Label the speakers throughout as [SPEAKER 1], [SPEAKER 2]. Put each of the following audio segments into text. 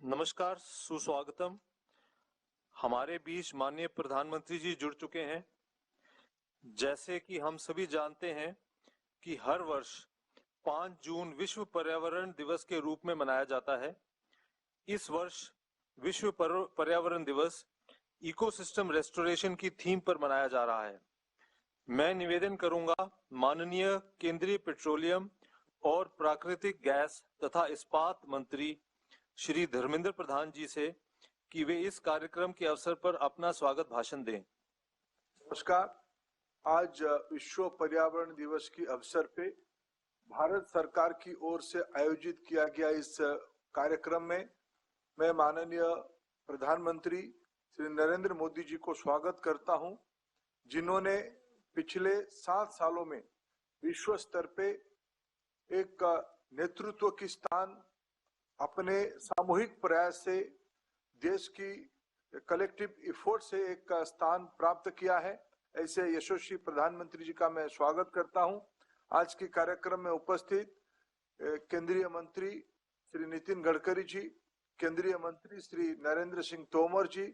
[SPEAKER 1] नमस्कार, सुस्वागतम। हमारे बीच माननीय प्रधानमंत्री जी जुड़ चुके हैं। जैसे कि हम सभी जानते हैं कि हर वर्ष 5 जून विश्व पर्यावरण दिवस के रूप में मनाया जाता है। इस वर्ष विश्व पर्यावरण दिवस इकोसिस्टम रेस्टोरेशन की थीम पर मनाया जा रहा है। मैं निवेदन करूंगा माननीय केंद्रीय पेट्रोलियम और प्राकृतिक गैस तथा इस्पात मंत्री श्री धर्मेंद्र प्रधान जी से कि वे इस कार्यक्रम के अवसर पर अपना स्वागत भाषण दें।
[SPEAKER 2] नमस्कार। आज विश्व पर्यावरण दिवस के अवसर पे भारत सरकार की ओर से आयोजित किया गया इस कार्यक्रम में मैं माननीय प्रधानमंत्री श्री नरेंद्र मोदी जी को स्वागत करता हूं, जिन्होंने पिछले 7 सालों में विश्व स्तर पे एक नेतृत्व की स्थान अपने सामूहिक प्रयास से देश की कलेक्टिव एफर्ट से एक स्थान प्राप्त किया है। ऐसे यशस्वी प्रधानमंत्री जी का मैं स्वागत करता हूं। आज के कार्यक्रम में उपस्थित केंद्रीय मंत्री श्री नितिन गडकरी जी, केंद्रीय मंत्री श्री नरेंद्र सिंह तोमर जी,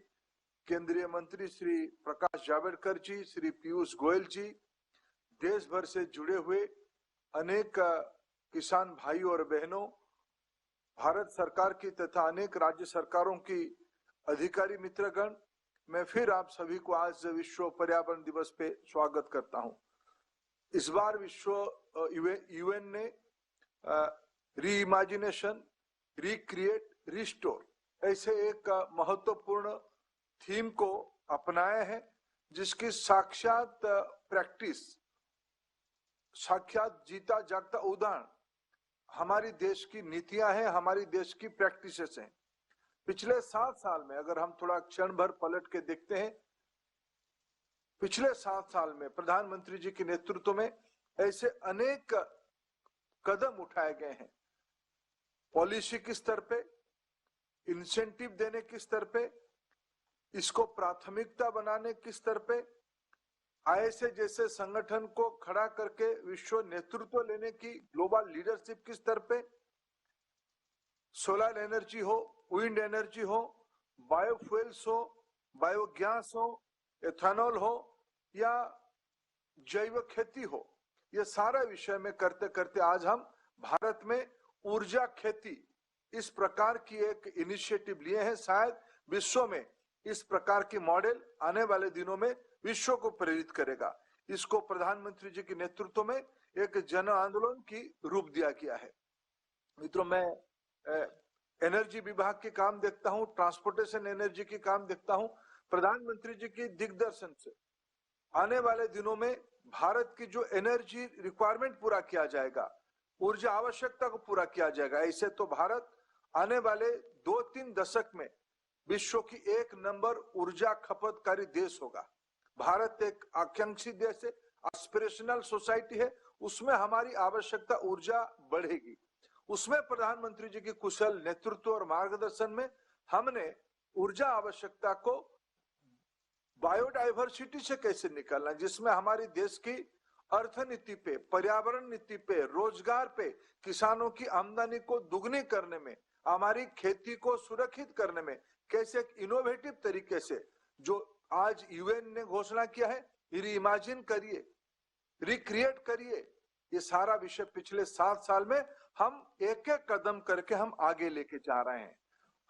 [SPEAKER 2] केंद्रीय मंत्री श्री प्रकाश जावड़ेकर जी, श्री पीयूष गोयल जी, देश भर से जुड़े हुए अनेक किसान भाई और बहनों, भारत सरकार की तथा अनेक राज्य सरकारों की अधिकारी मित्रगण, मैं फिर आप सभी को आज विश्व पर्यावरण दिवस पे स्वागत करता हूं। इस बार विश्व यूएन ने रीइमेजिनेशन, रिक्रिएट, रिस्टोर ऐसे एक महत्वपूर्ण थीम को अपनाया है, जिसकी साक्षात प्रैक्टिस, साक्षात जीता जागता उदाहरण हमारी देश की नीतियां हैं, हमारी देश की प्रैक्टिसेस हैं। पिछले 7 साल में अगर हम थोड़ा क्षण भर पलट के देखते हैं, पिछले 7 साल में प्रधानमंत्री जी के नेतृत्व में ऐसे अनेक कदम उठाए गए हैं। पॉलिसी के स्तर पे, इंसेंटिव देने के स्तर पे, इसको प्राथमिकता बनाने के स्तर पे, आईएसए जैसे संगठन को खड़ा करके विश्व नेतृत्व लेने की ग्लोबल लीडरशिप के स्तर पे, सोलर एनर्जी हो, विंड एनर्जी हो, बायोफ्यूल्स हो, बायोगैस हो, एथेनॉल हो या जैव खेती हो, ये सारा विषय में करते करते आज हम भारत में ऊर्जा खेती इस प्रकार की एक इनिशिएटिव लिए हैं। शायद विश्व में इस प्रकार की मॉडल आने वाले दिनों में विश्व को प्रेरित करेगा। इसको प्रधानमंत्री जी के नेतृत्व में एक जन आंदोलन की रूप दिया गया है। मित्रों, मैं एनर्जी विभाग के काम देखता हूं, ट्रांसपोर्टेशन एनर्जी के काम देखता हूं। प्रधानमंत्री जी के दिग्दर्शन से आने वाले दिनों में भारत की जो एनर्जी रिक्वायरमेंट पूरा किया जाएगा, ऊर्जा आवश्यकता को पूरा किया जाएगा। ऐसे तो भारत आने वाले 2-3 दशक में विश्व की 1 नंबर ऊर्जा खपतकारी देश होगा। भारत एक आकांक्षी देश है, एस्पिरेशनल सोसाइटी है, उसमें हमारी आवश्यकता ऊर्जा बढ़ेगी। उसमें प्रधानमंत्री जी के कुशल नेतृत्व और मार्गदर्शन में हमने ऊर्जा आवश्यकता को बायोडाइवर्सिटी से कैसे निकालना, जिसमें हमारी देश की अर्थनीति पे, पर्यावरण नीति पे, रोजगार पे, किसानों की आमदनी को दुगनी करने में, हमारी खेती को सुरक्षित करने में कैसे एक इनोवेटिव तरीके से, जो आज यूएन ने घोषणा किया है, रीइमेजिन करिए, रिक्रिएट करिए, ये सारा विषय पिछले 7 साल में हम एक एक कदम करके हम आगे लेके जा रहे हैं।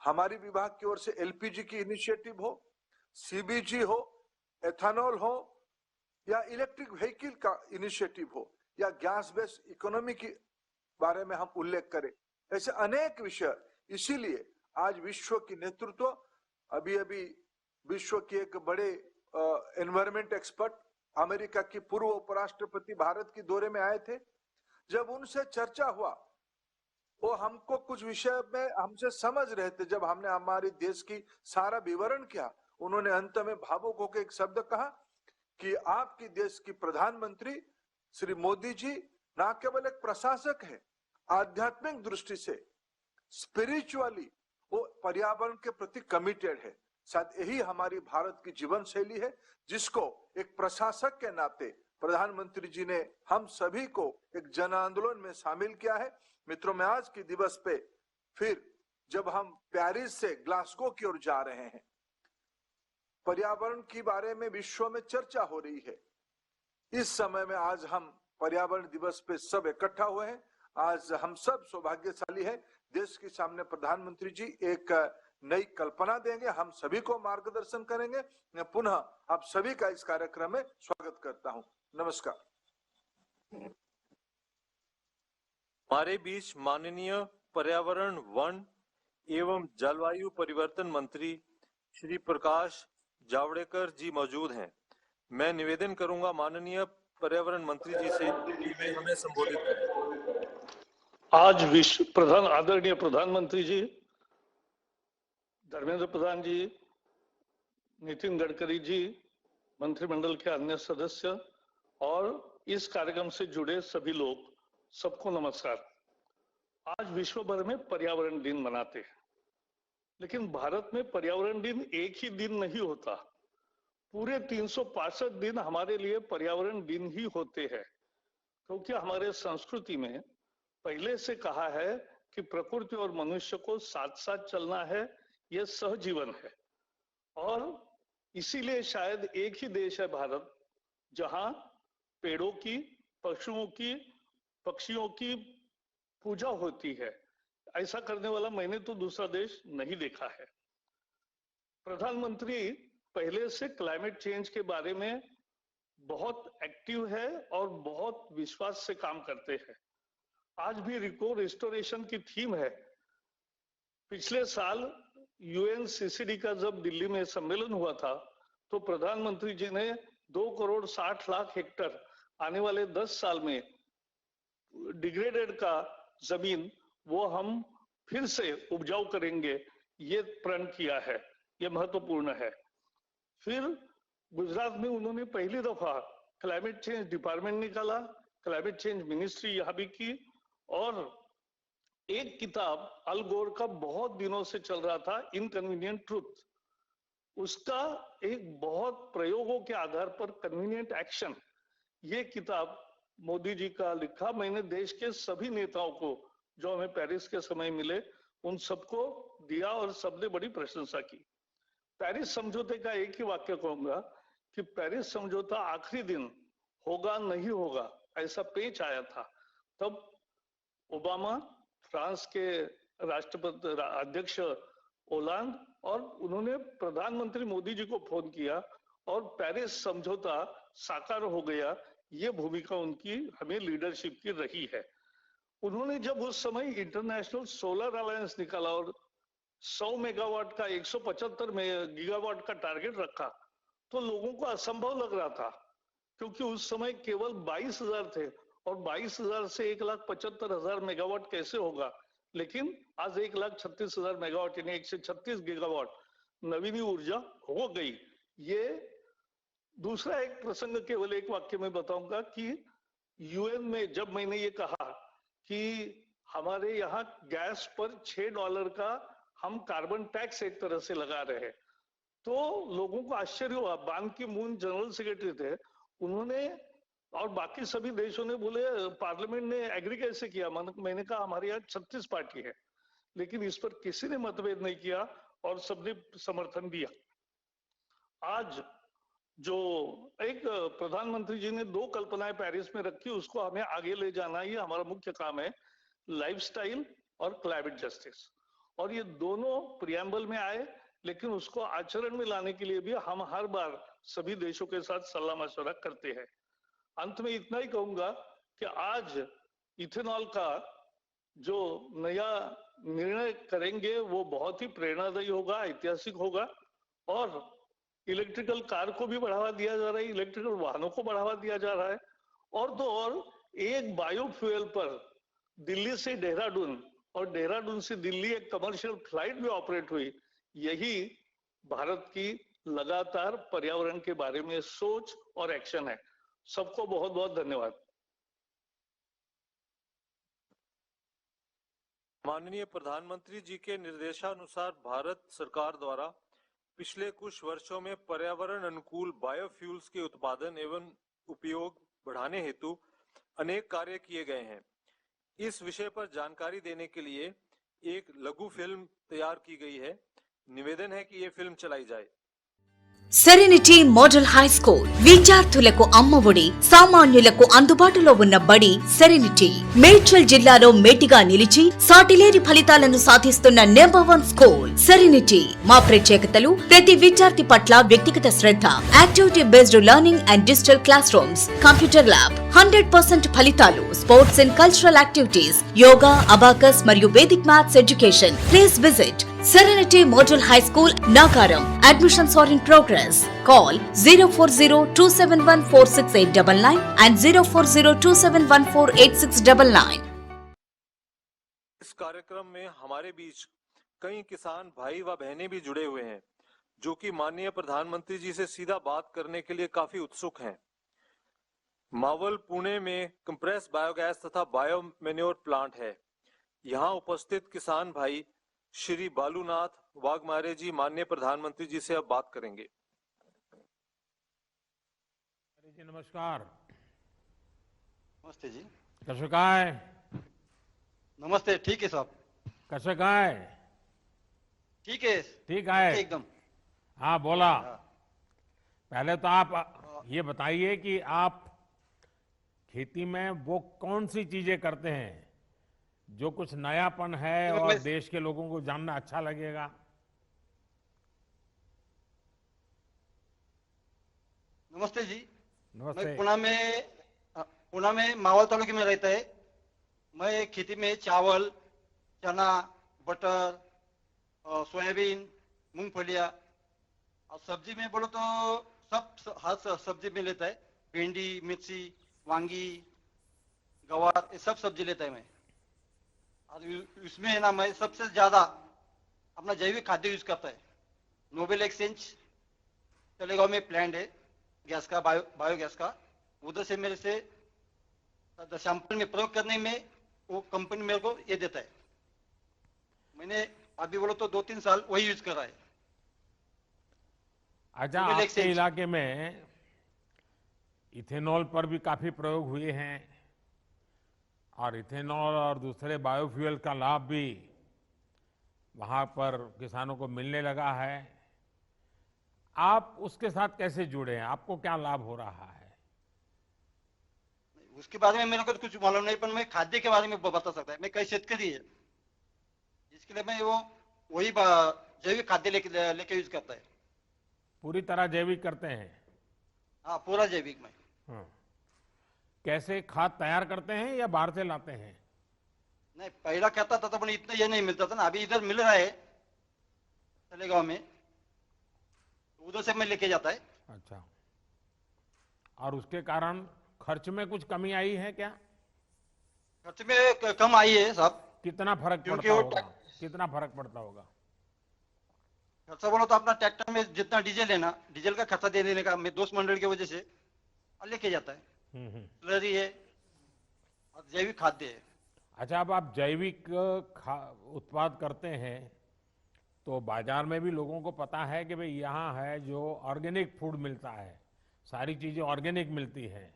[SPEAKER 2] हमारी विभाग की ओर से एलपीजी की इनिशिएटिव हो, सीबीजी हो, एथेनॉल हो या इलेक्ट्रिक व्हीकल का इनिशिएटिव हो या गैस बेस्ड इकोनॉमी के बारे में हम उल्लेख करें, ऐसे अनेक विषय। इसीलिए आज विश्व की नेतृत्व, अभी विश्व के एक बड़े एनवायरमेंट एक्सपर्ट, अमेरिका की पूर्व उपराष्ट्रपति भारत के दौरे में आए थे। जब उनसे चर्चा हुआ, वो हमको कुछ विषय में हमसे समझ रहे थे। जब हमने हमारे देश की सारा विवरण किया, उन्होंने अंत में भावुक होकर एक शब्द कहा कि आपकी देश की प्रधानमंत्री श्री मोदी जी न केवल एक प्रशासक है, आध्यात्मिक दृष्टि से, स्पिरिचुअली वो पर्यावरण के प्रति कमिटेड है। शायद यही हमारी भारत की जीवन शैली है, जिसको एक प्रशासक के नाते प्रधानमंत्री जी ने हम सभी को एक जन आंदोलन में शामिल किया है। मित्रों, मैं आज के दिवस पे फिर जब हम पेरिस से ग्लासगो की ओर जा रहे हैं। पर्यावरण के बारे में विश्व में चर्चा हो रही है। इस समय में आज हम पर्यावरण दिवस पे सब इकट्ठा हुए हैं। आज हम सब सौभाग्यशाली हैं। देश के सामने प्रधानमंत्री जी एक नई कल्पना देंगे, हम सभी को मार्गदर्शन करेंगे। मैं पुनः आप सभी का इस कार्यक्रम में स्वागत करता हूं। नमस्कार।
[SPEAKER 1] हमारे बीच माननीय पर्यावरण, वन एवं जलवायु परिवर्तन मंत्री श्री प्रकाश जावड़ेकर जी मौजूद हैं। मैं निवेदन करूंगा माननीय पर्यावरण मंत्री जी से कि वे हमें संबोधित करें।
[SPEAKER 3] आज आदरणीय प्रधानमंत्री जी, धर्मेंद्र प्रधान जी, नितिन गडकरी जी, मंत्रिमंडल के अन्य सदस्य और इस कार्यक्रम से जुड़े सभी लोग, सबको नमस्कार। आज विश्व भर में पर्यावरण दिन मनाते हैं, लेकिन भारत में पर्यावरण दिन एक ही दिन नहीं होता। पूरे 365 दिन हमारे लिए पर्यावरण दिन ही होते हैं, क्योंकि हमारे संस्कृति में पहले से कहा है कि प्रकृति और मनुष्य को साथ साथ चलना है, यह सहजीवन है। और इसीलिए शायद एक ही देश है भारत, जहां पेड़ों की, पक्षियों की पूजा होती है। ऐसा करने वाला मैंने तो दूसरा देश नहीं देखा है। प्रधानमंत्री पहले से क्लाइमेट चेंज के बारे में बहुत एक्टिव है और बहुत विश्वास से काम करते हैं। आज भी रिको रिस्टोरेशन की थीम है। पिछले साल UNCCD का जब दिल्ली में सम्मेलन हुआ था, तो प्रधानमंत्री जी ने 2,60,00,000 हेक्टेयर आने वाले 10 साल में डिग्रेडेड का जमीन वो हम फिर से उपजाऊ करेंगे, ये प्रण किया है। ये महत्वपूर्ण है। फिर गुजरात में उन्होंने पहली दफा क्लाइमेट चेंज डिपार्टमेंट निकाला, क्लाइमेट चेंज मिनिस्ट्री यहां भी की, और एक किताब अल गोर का बहुत दिनों से चल रहा था, इनकन्वीनियंट ट्रूथ, उसका एक बहुत प्रयोगों के आधार पर कन्वीनियंट एक्शन, ये किताब मोदी जी का लिखा। मैंने देश के सभी नेताओं को जो हमें पेरिस के समय मिले, उन सबको दिया और सबने बड़ी प्रशंसा की। पेरिस समझौते का एक ही वाक्य कहूंगा कि पेरिस समझौता आखिरी दिन होगा नहीं होगा ऐसा पेच आया था। तब ओबामा, फ्रांस के राष्ट्रपति अध्यक्ष ओलांद, और उन्होंने प्रधानमंत्री मोदी जी को फोन किया और पेरिस समझौता साकार हो गया। ये भूमिका उनकी हमें लीडरशिप की रही है। उन्होंने जब उस समय इंटरनेशनल सोलर अलायंस निकाला और 100 मेगावाट का 175 गीगावाट का टारगेट रखा, तो लोगों को असंभव लग रहा था, क्योंकि उस समय केवल 22,000 थे और 22,000 से 1,75,000 मेगावाट कैसे होगा। लेकिन आज 1,36,000 मेगावाट यानी 136 गीगावाट नवीन ऊर्जा हो गई। ये दूसरा एक प्रसंग केवल एक वाक्य में बताऊंगा कि UN में जब मैंने ये कहा कि हमारे यहाँ गैस पर $6 का हम कार्बन टैक्स एक तरह से लगा रहे हैं, तो लोगों को आश्चर्य हुआ। बान की मून जनरल सेक्रेटरी थे, उन्होंने और बाकी सभी देशों ने बोले पार्लियामेंट ने एग्री कैसे किया। मैंने कहा हमारे यहाँ 36 पार्टी है, लेकिन इस पर किसी ने मतभेद नहीं किया और सबने समर्थन दिया। आज जो एक प्रधानमंत्री जी ने 2 कल्पनाएं पेरिस में रखी, उसको हमें आगे ले जाना, ये हमारा मुख्य काम है, लाइफस्टाइल और क्लाइमेट जस्टिस। और ये दोनों प्रियम्बल में आए, लेकिन उसको आचरण में लाने के लिए भी हम हर बार सभी देशों के साथ सलाह मशवरा करते हैं। अंत में इतना ही कहूंगा कि आज इथेनॉल का जो नया निर्णय करेंगे वो बहुत ही प्रेरणादायी होगा, ऐतिहासिक होगा। और इलेक्ट्रिकल कार को भी बढ़ावा दिया जा रहा है, इलेक्ट्रिकल वाहनों को बढ़ावा दिया जा रहा है। और तो और एक बायोफ्यूल पर दिल्ली से देहरादून और देहरादून से दिल्ली एक कमर्शियल फ्लाइट भी ऑपरेट हुई। यही भारत की लगातार पर्यावरण के बारे में सोच और एक्शन है। सबको बहुत बहुत धन्यवाद।
[SPEAKER 1] माननीय प्रधानमंत्री जी के निर्देशानुसार भारत सरकार द्वारा पिछले कुछ वर्षों में पर्यावरण अनुकूल बायोफ्यूल्स के उत्पादन एवं उपयोग बढ़ाने हेतु अनेक कार्य किए गए हैं। इस विषय पर जानकारी देने के लिए एक लघु फिल्म तैयार की गई है। निवेदन है कि ये फिल्म चलाई जाए।
[SPEAKER 4] సెరెనిటీ మోడల్ హై స్కూల్ విద్యార్థులకు అమ్మఒడి సామాన్యులకు అందుబాటులో ఉన్న బడి సెరెనిటీ మేడ్చల్ జిల్లాలో మేటిగా నిలిచి సాటిలేని ఫలితాలను సాధిస్తున్న నంబర్ 1 స్కూల్ సెరెనిటీ. మా ప్రత్యేకతలు ప్రతి విద్యార్థి పట్ల వ్యక్తిగత శ్రద్ధ, activity based learning and digital classrooms, computer lab, 100% ఫలితాలు, sports and cultural activities, yoga, abacus మరియు Vedic maths education. Please visit Serenity Model High School, Nagaram. Admissions are in progress. Call 04027146899 and 04027148699.
[SPEAKER 1] इस कार्यक्रम में हमारे बीच कई किसान भाई व बहनें भी जुड़े हुए हैं, जो कि माननीय प्रधानमंत्री जी से सीधा बात करने के लिए काफी उत्सुक हैं। मावल पुणे में कंप्रेस बायोगैस तथा बायो मैन्योर प्लांट है। यहाँ उपस्थित किसान भाई श्री बालूनाथ वाघमारे जी माननीय प्रधानमंत्री जी से अब बात करेंगे।
[SPEAKER 5] जी नमस्कार।
[SPEAKER 6] नमस्ते जी।
[SPEAKER 5] कसं काय?
[SPEAKER 6] नमस्ते, ठीक है साहब।
[SPEAKER 5] कसं काय?
[SPEAKER 6] ठीक है।
[SPEAKER 5] ठीक है
[SPEAKER 6] एकदम।
[SPEAKER 5] हाँ बोला। पहले तो आप ये बताइए कि आप खेती में वो कौन सी चीजें करते हैं जो कुछ नयापन है और देश के लोगों को जानना अच्छा लगेगा।
[SPEAKER 6] नमस्ते जी।
[SPEAKER 5] नमस्ते।
[SPEAKER 6] मैं पुणे में मावल तालुके में रहता है। मैं खेती में चावल, चना, बटर, सोयाबीन, मूंगफलियां और सब्जी में बोलो तो सब हर सब्जी में लेता है। भिंडी, मिर्ची, वांगी, गवार, ये सब सब्जी लेता है मैं। और इसमें है ना, मैं सबसे ज्यादा अपना जैविक खाद्य यूज करता है। नोबेल एक्सचेंज तलेगांव में प्लांट है गैस का, बायोगैस का। उधर से मेरे से सैंपल में प्रयोग करने में वो कंपनी मेरे को ये देता है। मैंने अभी बोलो तो 2-3 साल वही यूज करा है।
[SPEAKER 5] अच्छा, आपके इलाके में इथेनॉल पर भी काफी प्रयोग हुए हैं और इथेनॉल और दूसरे बायोफ्यूल का लाभ भी वहां पर किसानों को मिलने लगा है। आप उसके साथ कैसे जुड़े हैं? आपको क्या लाभ हो रहा है?
[SPEAKER 6] उसके बारे में मेरे को तो कुछ मालूम नहीं, पर मैं खाद्य के बारे में बता सकता है। मैं कई शेतकरी है जिसके लिए मैं वही जैविक खाद्य लेके यूज करता है।
[SPEAKER 5] पूरी तरह जैविक करते हैं?
[SPEAKER 6] हाँ, पूरा जैविक में।
[SPEAKER 5] कैसे खाद तैयार करते हैं या बाहर से लाते हैं?
[SPEAKER 6] नहीं, पहला कहता था तो इतना ये नहीं मिलता था ना। अभी इधर मिल रहा है तलेगांव में, उधर से मैं लेके जाता है।
[SPEAKER 5] अच्छा, और उसके कारण खर्च में कुछ कमी आई है क्या?
[SPEAKER 6] खर्च में कम आई है साहब।
[SPEAKER 5] कितना फर्क पड़ता होगा? कितना फर्क पड़ता होगा?
[SPEAKER 6] खर्चा बोलो तो अपना ट्रैक्टर में जितना डीजल है ना, डीजल का खर्चा दे देने का मैं दोस्त मंडल की वजह से लेके जाता है। स्लरी है और जैविक खाद्य है।
[SPEAKER 5] अच्छा, अब आप जैविक उत्पाद करते हैं तो बाजार में भी लोगों को पता है कि भाई यहाँ है जो ऑर्गेनिक फूड मिलता है, सारी चीजें ऑर्गेनिक मिलती हैं,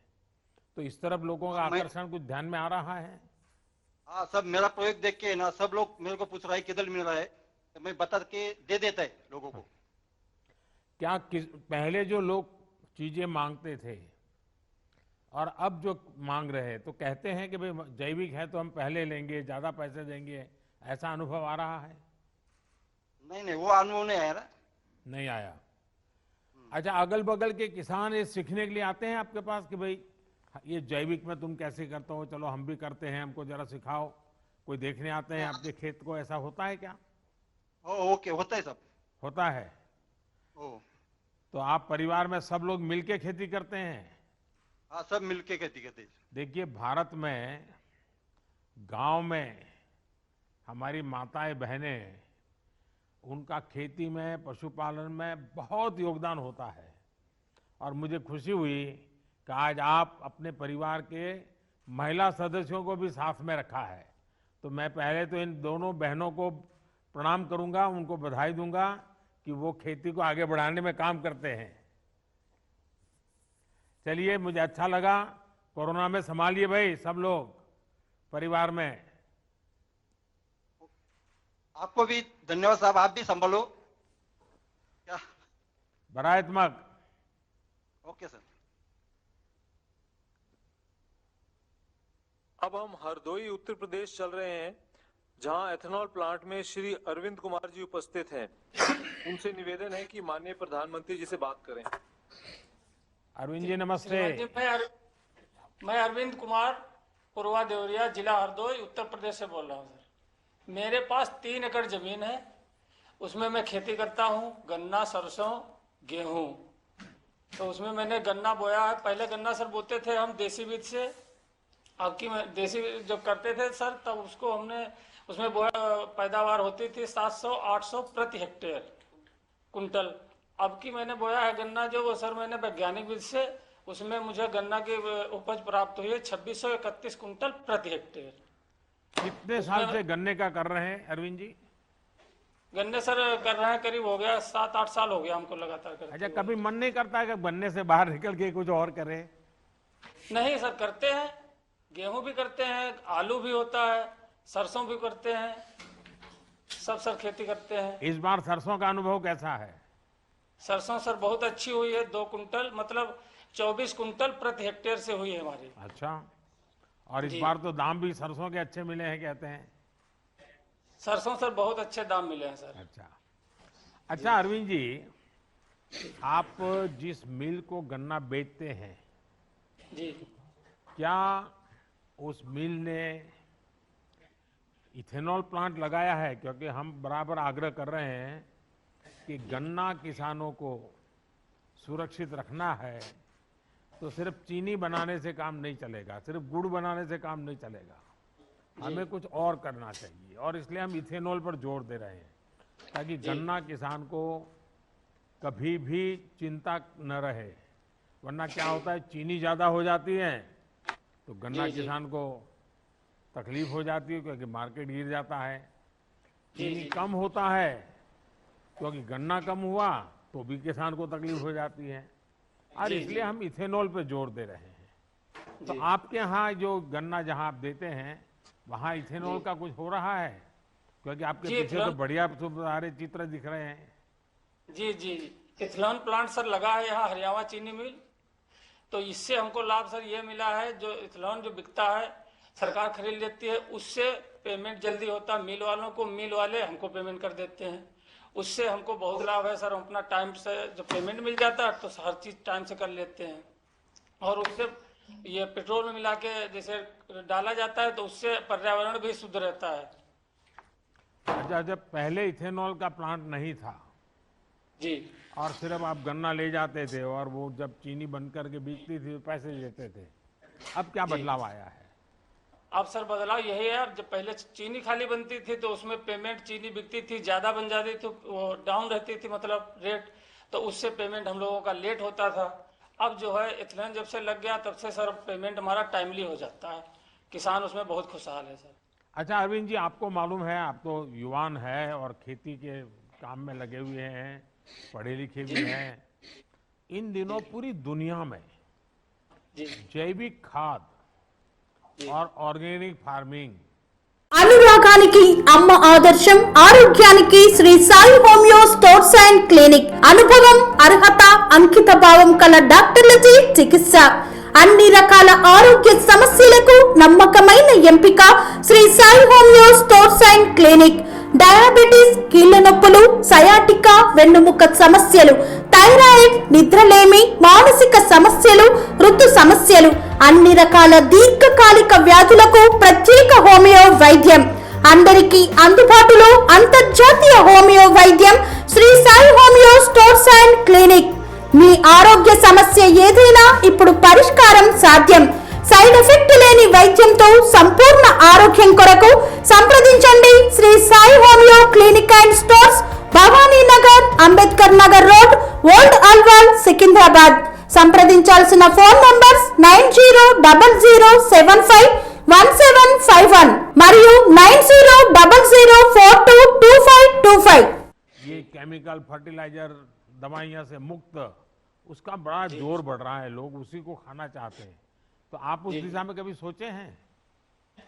[SPEAKER 5] तो इस तरफ लोगों का आकर्षण कुछ ध्यान में आ रहा है?
[SPEAKER 6] हाँ, सब मेरा प्रयोग देख के ना सब लोग मेरे को पूछ रहा है किधर मिल रहा है, तो मैं बता के दे देता है लोगों को।
[SPEAKER 5] क्या पहले जो लोग चीजें मांगते थे और अब जो मांग रहे हैं तो कहते हैं कि भाई जैविक है तो हम पहले लेंगे, ज्यादा पैसे देंगे, ऐसा अनुभव आ रहा है?
[SPEAKER 6] नहीं, वो अनुभव नहीं आया ना।
[SPEAKER 5] नहीं आया। अच्छा, अगल बगल के किसान ये सीखने के लिए आते हैं आपके पास कि भाई ये जैविक में तुम कैसे करते हो, चलो हम भी करते हैं, हमको जरा सिखाओ? कोई देखने आते हैं आपके खेत को, ऐसा होता है क्या?
[SPEAKER 6] ओके, होता है सब।
[SPEAKER 5] होता है। तो आप परिवार में सब लोग मिलके खेती करते हैं?
[SPEAKER 6] हाँ, सब मिलके खेती करते हैं।
[SPEAKER 5] देखिए, भारत में गांव में हमारी माताएं बहनें, उनका खेती में, पशुपालन में बहुत योगदान होता है और मुझे खुशी हुई कि आज आप अपने परिवार के महिला सदस्यों को भी साथ में रखा है। तो मैं पहले तो इन दोनों बहनों को प्रणाम करूंगा, उनको बधाई दूंगा कि वो खेती को आगे बढ़ाने में काम करते हैं। चलिए, मुझे अच्छा लगा। कोरोना में संभालिए भाई सब लोग परिवार में।
[SPEAKER 6] आपको भी धन्यवाद साहब, आप भी संभालो क्या।
[SPEAKER 5] बरायतमक।
[SPEAKER 6] Okay sir.
[SPEAKER 1] अब हम हरदोई उत्तर प्रदेश चल रहे हैं, जहां एथेनॉल प्लांट में श्री अरविंद कुमार जी उपस्थित हैं। उनसे निवेदन है कि माननीय प्रधानमंत्री जी से बात करें।
[SPEAKER 5] अरविंद जी नमस्ते।
[SPEAKER 7] श्रीमान जी, मैं अरविंद कुमार, पूर्वा देवरिया, जिला हरदोई, उत्तर प्रदेश से बोल रहा हूँ सर। मेरे पास 3 एकड़ जमीन है, उसमें मैं खेती करता हूँ, गन्ना, सरसों, गेहूं। तो उसमें मैंने गन्ना बोया है। पहले गन्ना सर बोते थे हम देसी बीज से, अब की देसी जब करते थे सर, तब उसको हमने उसमें बोया, पैदावार होती थी 700-800 प्रति हेक्टेयर कुंटल। अब की मैंने बोया है गन्ना जो, वो सर मैंने वैज्ञानिक बीज से, उसमें मुझे गन्ना की उपज प्राप्त हुई है 2631 कुंटल प्रति हेक्टेयर।
[SPEAKER 5] कितने साल से गन्ने का कर रहे हैं अरविंद जी?
[SPEAKER 7] गन्ने सर कर रहे हैं, करीब हो गया 7-8 साल हो गया हमको लगातार करते
[SPEAKER 5] अच्छा,
[SPEAKER 7] हुए।
[SPEAKER 5] कभी मन नहीं करता है कि गन्ने से बाहर निकल के कुछ और करें?
[SPEAKER 7] नहीं सर, करते हैं, गेहूं भी करते हैं, आलू भी होता है, सरसों भी करते हैं, सब सर खेती करते हैं।
[SPEAKER 5] इस बार सरसों का अनुभव कैसा है?
[SPEAKER 7] सरसों सर बहुत अच्छी हुई है, 2 कुंटल मतलब 24 कुंटल प्रति हेक्टेयर से हुई है हमारी।
[SPEAKER 5] अच्छा, और इस बार तो दाम भी सरसों के अच्छे मिले हैं कहते हैं।
[SPEAKER 7] सरसों सर बहुत अच्छे दाम मिले हैं सर।
[SPEAKER 5] अच्छा अरविंद जी, आप जिस मिल को गन्ना बेचते हैं,
[SPEAKER 7] जी,
[SPEAKER 5] क्या उस मिल ने इथेनॉल प्लांट लगाया है? क्योंकि हम बराबर आग्रह कर रहे हैं कि गन्ना किसानों को सुरक्षित रखना है, तो सिर्फ चीनी बनाने से काम नहीं चलेगा, सिर्फ गुड़ बनाने से काम नहीं चलेगा, हमें कुछ और करना चाहिए। और इसलिए हम इथेनॉल पर जोर दे रहे हैं, ताकि गन्ना किसान को कभी भी चिंता न रहे। वरना क्या होता है, चीनी ज़्यादा हो जाती है तो गन्ना किसान को तकलीफ हो जाती है, क्योंकि मार्केट गिर जाता है। चीनी कम होता है क्योंकि गन्ना कम हुआ तो भी किसान को तकलीफ हो जाती है, और इसलिए हम इथेनॉल पे जोर दे रहे हैं। तो आपके यहाँ जो गन्ना जहाँ आप देते हैं, वहाँ इथेनॉल का कुछ हो रहा है? क्योंकि आपके पीछे तो बढ़िया सारे चित्र दिख रहे हैं।
[SPEAKER 7] जी जी, इथेनॉल प्लांट सर लगा है यहाँ हरियाणा चीनी मिल। तो इससे हमको लाभ सर ये मिला है, जो इथेनॉल जो बिकता है सरकार खरीद लेती है, उससे पेमेंट जल्दी होता है मिल वालों को, मिल वाले हमको पेमेंट कर देते हैं। उससे हमको बहुत लाभ है सर। हम अपना टाइम से जब पेमेंट मिल जाता है तो हर चीज़ टाइम से कर लेते हैं। और उससे ये पेट्रोल में मिला के जैसे डाला जाता है तो उससे पर्यावरण भी शुद्ध रहता है।
[SPEAKER 5] अच्छा, जब पहले इथेनॉल का प्लांट नहीं था
[SPEAKER 7] जी,
[SPEAKER 5] और सिर्फ आप गन्ना ले जाते थे और वो जब चीनी बन करके बिकती थी तो पैसे देते थे, अब क्या बदलाव आया है?
[SPEAKER 7] अब सर बदलाव यही है, अब जब पहले चीनी खाली बनती थी तो उसमें पेमेंट, चीनी बिकती थी ज़्यादा बन जाती थी, वो डाउन रहती थी मतलब रेट, तो उससे पेमेंट हम लोगों का लेट होता था। अब जो है इथेनॉल जब से लग गया तब से सर पेमेंट हमारा टाइमली हो जाता है, किसान उसमें बहुत खुशहाल है सर।
[SPEAKER 5] अच्छा अरविंद जी, आपको मालूम है, आप तो युवान है और खेती के काम में लगे हुए हैं, पढ़े लिखे भी हैं। इन दिनों पूरी दुनिया में जैविक खाद और ऑर्गेनिक फार्मिंग,
[SPEAKER 4] అనురాగానికి అమ్మ ఆదర్శం, ఆరోగ్యానికి Shri Sai homeo stores and clinic. అనుభవం, అర్హత, అంకిత భావం కల డాక్టర్లచే చికిత్స. అన్ని రకాల ఆరోగ్య సమస్యలకు నమ్మకమైన ఎంపిక Shri Sai homeo stores and clinic. Diabetes, కీళ్ల నొప్పులు, సయాటికా, వెన్నుముక సమస్యలు, థైరాయిడ్, నిద్రలేమి, మానసిక సమస్యలు, ఋతు సమస్యలు, అన్ని రకాల దీర్ఘకాలిక వ్యాధులకు ప్రత్యేక హోమియో వైద్యం. అందరికీ అందుబాటులో అంతర్జాతీయ హోమియో వైద్యం Shri Sai homeo stores and clinic. మీ ఆరోగ్య సమస్య ఏదైనా ఇప్పుడు పరిష్కారం సాధ్యం. సైడ్ ఎఫెక్ట్ లేని వైద్యంతో సంపూర్ణ ఆరోగ్యం కొరకు సంప్రదించండి Shri Sai homeo clinic and stores, Bhavani Nagar, Ambedkar Nagar road, old Alwal, Secunderabad. సంప్రదించాల్సిన ఫోన్ నంబర్స్ 9000751751 మరియు 9000422525.
[SPEAKER 5] ये केमिकल फर्टिलाइजर दवाइयां से मुक्त, उसका बड़ा जोर बढ़ रहा है, लोग उसी को खाना चाहते हैं। तो आप उस दिशा में कभी सोचे हैं?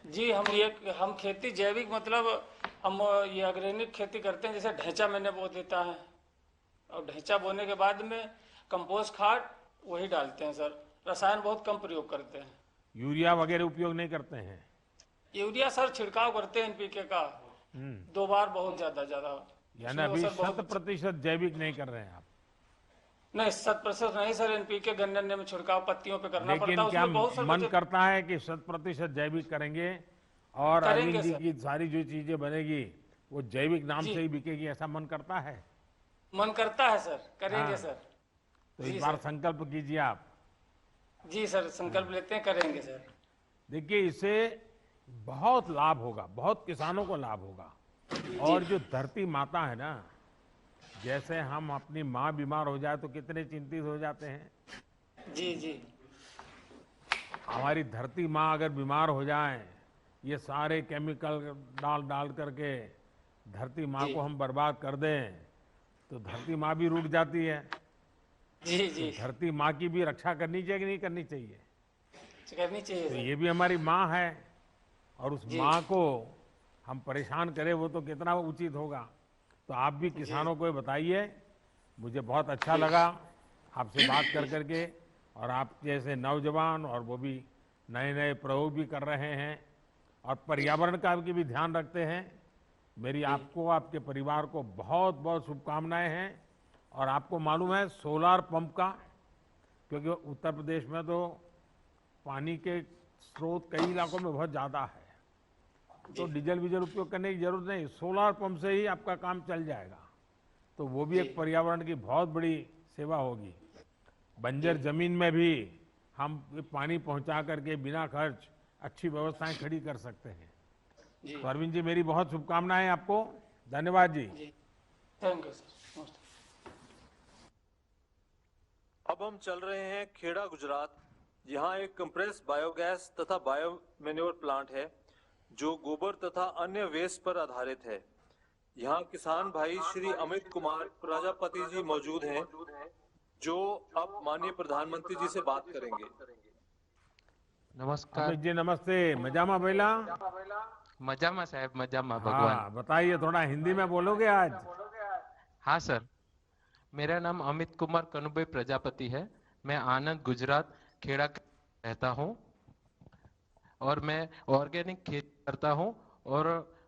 [SPEAKER 7] जी हम खेती जैविक मतलब हम ये ऑर्गेनिक खेती करते हैं। जैसे ढैंचा मैंने बो देता है और ढैंचा बोने के बाद में कंपोस्ट खाद वही डालते हैं सर। रसायन बहुत कम प्रयोग करते हैं।
[SPEAKER 5] यूरिया वगैरह उपयोग नहीं करते हैं?
[SPEAKER 7] यूरिया सर छिड़काव करते हैं एनपीके का 2 बार, बहुत ज्यादा
[SPEAKER 5] यानी
[SPEAKER 7] उसमें वो
[SPEAKER 5] अभी
[SPEAKER 7] सर बहुत
[SPEAKER 5] 100% जैविक नहीं कर रहे हैं आप?
[SPEAKER 7] नहीं 100% नहीं सर। एनपीके गन्ने में छिड़काव पत्तियों पे करना पड़ता
[SPEAKER 5] लेकिन
[SPEAKER 7] है।
[SPEAKER 5] क्या
[SPEAKER 7] उसमें बहुत सर
[SPEAKER 5] मन करता है कि 100% जैविक करेंगे और
[SPEAKER 7] करेंगे
[SPEAKER 5] अरविंद जी
[SPEAKER 7] सर।
[SPEAKER 5] की सारी जो चीजें बनेगी वो जैविक नाम
[SPEAKER 7] जी।
[SPEAKER 5] से ही बिकेगी, ऐसा मन करता है?
[SPEAKER 7] मन करता है सर, करेंगे
[SPEAKER 5] हाँ।
[SPEAKER 7] सर।
[SPEAKER 5] तो
[SPEAKER 7] जी
[SPEAKER 5] इस बार
[SPEAKER 7] सर।
[SPEAKER 5] संकल्प कीजिए आप।
[SPEAKER 7] जी सर, संकल्प लेते हैं, करेंगे सर।
[SPEAKER 5] देखिए, इससे बहुत लाभ होगा, बहुत किसानों को लाभ होगा। और जो धरती माता है ना, जैसे हम अपनी माँ बीमार हो जाए तो कितने चिंतित हो जाते हैं।
[SPEAKER 7] जी जी
[SPEAKER 5] हमारी धरती माँ अगर बीमार हो जाए, ये सारे केमिकल डाल डाल करके धरती माँ
[SPEAKER 7] जी।
[SPEAKER 5] को हम बर्बाद कर दें तो धरती माँ भी रूठ जाती है।
[SPEAKER 7] जी
[SPEAKER 5] तो
[SPEAKER 7] जी
[SPEAKER 5] धरती माँ की भी रक्षा करनी चाहिए कि नहीं करनी चाहिए?
[SPEAKER 7] करनी चाहिए
[SPEAKER 5] तो
[SPEAKER 7] सर।
[SPEAKER 5] ये भी हमारी माँ है और उस
[SPEAKER 7] जी।
[SPEAKER 5] माँ को हम परेशान करें वो तो कितना उचित होगा। तो आप भी किसानों को ये बताइए। मुझे बहुत अच्छा लगा आपसे बात कर करके, और आप जैसे नौजवान और वो भी नए नए प्रयोग भी कर रहे हैं और पर्यावरण का भी ध्यान रखते हैं। मेरी आपको, आपके परिवार को बहुत बहुत शुभकामनाएं हैं। और आपको मालूम है सोलार पंप का, क्योंकि उत्तर प्रदेश में तो पानी के स्रोत कई इलाकों में बहुत ज़्यादा है, तो डीजल वीजल उपयोग करने की जरूरत नहीं, सोलार पंप से ही आपका काम चल जाएगा। तो वो भी एक पर्यावरण की बहुत बड़ी सेवा होगी। बंजर जमीन में भी हम पानी पहुंचा करके बिना खर्च अच्छी व्यवस्थाएं खड़ी कर सकते हैं।
[SPEAKER 7] जी
[SPEAKER 5] तो अरविंद जी, मेरी बहुत शुभकामनाएं आपको। धन्यवाद जी।
[SPEAKER 7] जी, थैंक यू सर। नमस्ते।
[SPEAKER 1] अब हम चल रहे हैं खेड़ा गुजरात। यहाँ एक कंप्रेस बायोगैस तथा बायो मैन्योर प्लांट है जो गोबर तथा अन्य वेस्ट पर आधारित है। यहाँ किसान भाई श्री अमित कुमार प्रजापति जी मौजूद हैं जो अब माननीय प्रधानमंत्री जी से बात करेंगे।
[SPEAKER 8] नमस्कार।
[SPEAKER 5] अमित जी नमस्ते। मजामा बेला?
[SPEAKER 8] मजामा साहब, मजामा
[SPEAKER 5] हाँ,
[SPEAKER 8] भगवान।
[SPEAKER 5] बताइए, थोड़ा हिंदी में बोलोगे आज?
[SPEAKER 8] हाँ सर, मेरा नाम अमित कुमार कनुभाई प्रजापति है। मैं आनंद गुजरात खेड़ा रहता हूँ और मैं ऑर्गेनिक खेती करता हूँ। और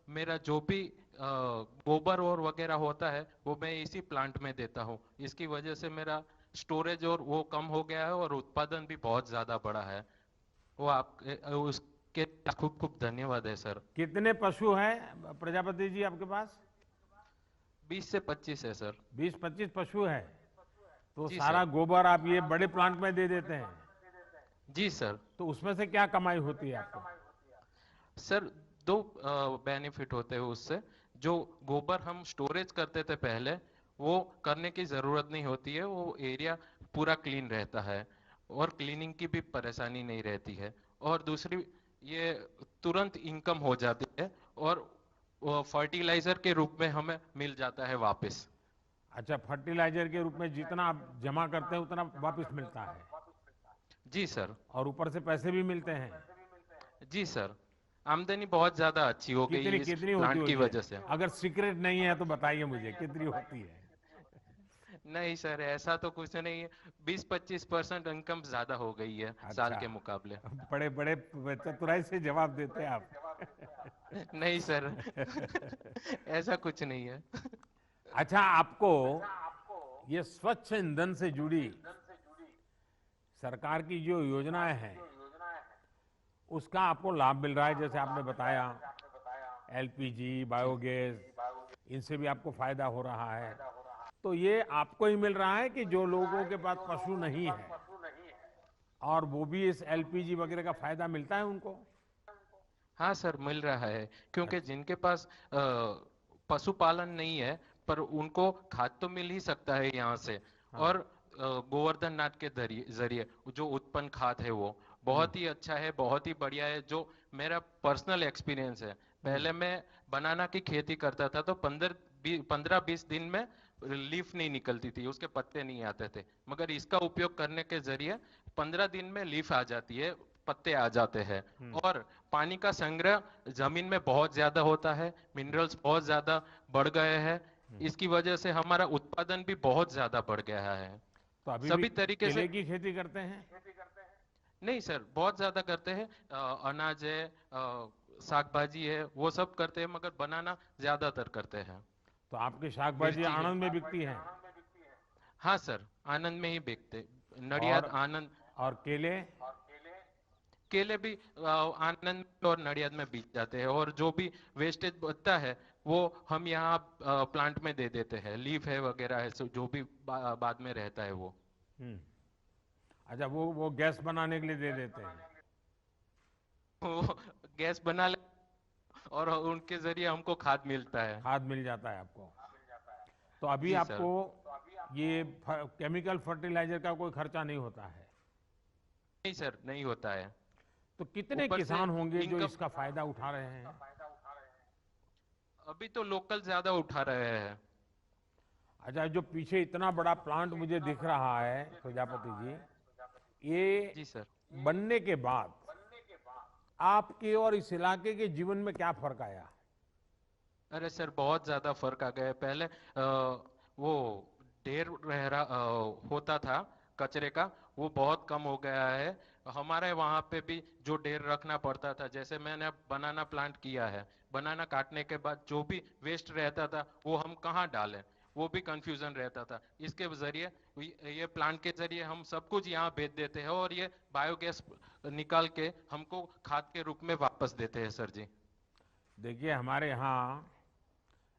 [SPEAKER 8] मेरा जो भी गोबर और वगैरह होता है वो मैं इसी प्लांट में देता हूँ। इसकी वजह से मेरा स्टोरेज और वो कम हो गया है और उत्पादन भी बहुत ज्यादा बढ़ा है। वो आप उसके खूब खूब धन्यवाद है सर।
[SPEAKER 5] कितने पशु हैं प्रजापति जी आपके पास?
[SPEAKER 8] 20 से 25 है सर।
[SPEAKER 5] 20-25 पशु है? तो
[SPEAKER 8] जी
[SPEAKER 5] सारा
[SPEAKER 8] सर।
[SPEAKER 5] गोबर आप ये बड़े प्लांट में दे देते हैं?
[SPEAKER 8] जी सर।
[SPEAKER 5] तो उसमें से क्या कमाई होती है आपको?
[SPEAKER 8] सर, दो बेनिफिट होते हैं उससे। जो गोबर हम स्टोरेज करते थे पहले, वो करने की जरूरत नहीं होती है। वो एरिया पूरा क्लीन रहता है और क्लीनिंग की भी परेशानी नहीं रहती है। और दूसरी, ये तुरंत इनकम हो जाती है और फर्टिलाइजर के रूप में हमें मिल जाता है वापस।
[SPEAKER 5] अच्छा, फर्टिलाइजर के रूप में जितना आप जमा करते हैं उतना वापस मिलता है?
[SPEAKER 8] जी सर।
[SPEAKER 5] और ऊपर से पैसे भी मिलते हैं?
[SPEAKER 8] जी सर, आमदनी बहुत ज्यादा अच्छी हो गई
[SPEAKER 5] कितनी
[SPEAKER 8] है इस
[SPEAKER 5] कितनी होती
[SPEAKER 8] प्लांट की
[SPEAKER 5] होगी?
[SPEAKER 8] वजह से।
[SPEAKER 5] अगर सीक्रेट नहीं है तो बताइए मुझे, कितनी होती है?
[SPEAKER 8] नहीं सर, ऐसा तो कुछ नहीं है। 20-25% इनकम ज्यादा हो गई है साल
[SPEAKER 5] अच्छा।
[SPEAKER 8] के मुकाबले।
[SPEAKER 5] बड़े बड़े चतुराई से जवाब देते हैं आप।
[SPEAKER 8] नहीं सर, ऐसा कुछ नहीं है।
[SPEAKER 5] अच्छा, आपको ये स्वच्छ ईंधन से जुड़ी सरकार की जो योजनाएं हैं उसका आपको लाभ मिल रहा है? जैसे आपने बताया एलपीजी, बायोगैस, इनसे भी आपको फायदा हो रहा है। तो ये आपको ही मिल रहा है कि जो लोगों के पास पशु नहीं है और वो भी इस एलपीजी वगैरह का फायदा मिलता है उनको?
[SPEAKER 8] हाँ सर, मिल रहा है। क्योंकि जिनके पास पशुपालन नहीं है पर उनको खाद तो मिल ही सकता है यहाँ से। और गोवर्धन नाथ के जरिए जो उत्पन्न खाद है वो बहुत ही अच्छा है, बहुत ही बढ़िया है। जो मेरा पर्सनल एक्सपीरियंस है, पहले मैं बनाना की खेती करता था तो 15-20 दिन में लीफ नहीं निकलती थी, उसके पत्ते नहीं आते थे। मगर इसका उपयोग करने के जरिए 15 दिन में लीफ आ जाती है, पत्ते आ जाते हैं। और पानी का संग्रह जमीन में बहुत ज्यादा होता है, मिनरल्स बहुत ज्यादा बढ़ गए हैं। इसकी वजह से हमारा उत्पादन भी बहुत ज्यादा बढ़ गया है।
[SPEAKER 5] तो अभी
[SPEAKER 8] सभी
[SPEAKER 5] भी
[SPEAKER 8] तरीके से
[SPEAKER 5] केले की खेती करते हैं?
[SPEAKER 8] नहीं सर, बहुत ज्यादा करते हैं। अनाज है, साग भाजी है, वो सब करते हैं, मगर बनाना ज्यादातर करते हैं।
[SPEAKER 5] तो आपकी शाक भाजी
[SPEAKER 8] मिर्ची है।
[SPEAKER 5] आणंद में बिकती है?
[SPEAKER 8] हाँ सर, आनंद में ही बेचते, नडियाद,
[SPEAKER 5] और
[SPEAKER 8] आनंद।
[SPEAKER 5] और केले?
[SPEAKER 8] केले भी आनंद और नडियाद में बीत जाते हैं, और जो भी वेस्टेज बचता है वो हम यहाँ प्लांट में दे देते हैं। लीफ है वगैरह है, जो भी बाद में रहता है वो।
[SPEAKER 5] अच्छा, वो गैस बनाने के लिए दे देते हैं?
[SPEAKER 8] वो गैस बना ले, और उनके जरिए हमको खाद मिलता है।
[SPEAKER 5] खाद मिल जाता है आपको? तो अभी
[SPEAKER 8] जी
[SPEAKER 5] आपको ये केमिकल फर्टिलाइजर का कोई खर्चा नहीं होता है?
[SPEAKER 8] नहीं सर, नहीं होता है।
[SPEAKER 5] तो कितने
[SPEAKER 8] ऊपर से
[SPEAKER 5] किसान होंगे जो
[SPEAKER 8] इनकम-
[SPEAKER 5] इसका फायदा उठा रहे हैं?
[SPEAKER 8] अभी तो लोकल ज्यादा उठा रहे हैं।
[SPEAKER 5] अच्छा, जो पीछे इतना बड़ा प्लांट मुझे दिख रहा है प्रजापति जी, ये
[SPEAKER 8] जी सर।
[SPEAKER 5] बनने के बाद आपके और इस इलाके के जीवन में क्या फर्क आया?
[SPEAKER 8] अरे सर, बहुत ज्यादा फर्क आ गया है। पहले वो ढेर होता था कचरे का, वो बहुत कम हो गया है। हमारे वहाँ पे भी जो ढेर रखना पड़ता था, जैसे मैंने अब बनाना प्लांट किया है, बनाना काटने के बाद जो भी वेस्ट रहता था वो हम कहाँ डालें, वो भी कंफ्यूजन रहता था। इसके जरिए, ये प्लांट के जरिए हम सब कुछ यहाँ भेज देते हैं, और ये बायोगैस निकाल के हमको खाद के रूप में वापस देते हैं सर जी।
[SPEAKER 5] देखिए, हमारे यहाँ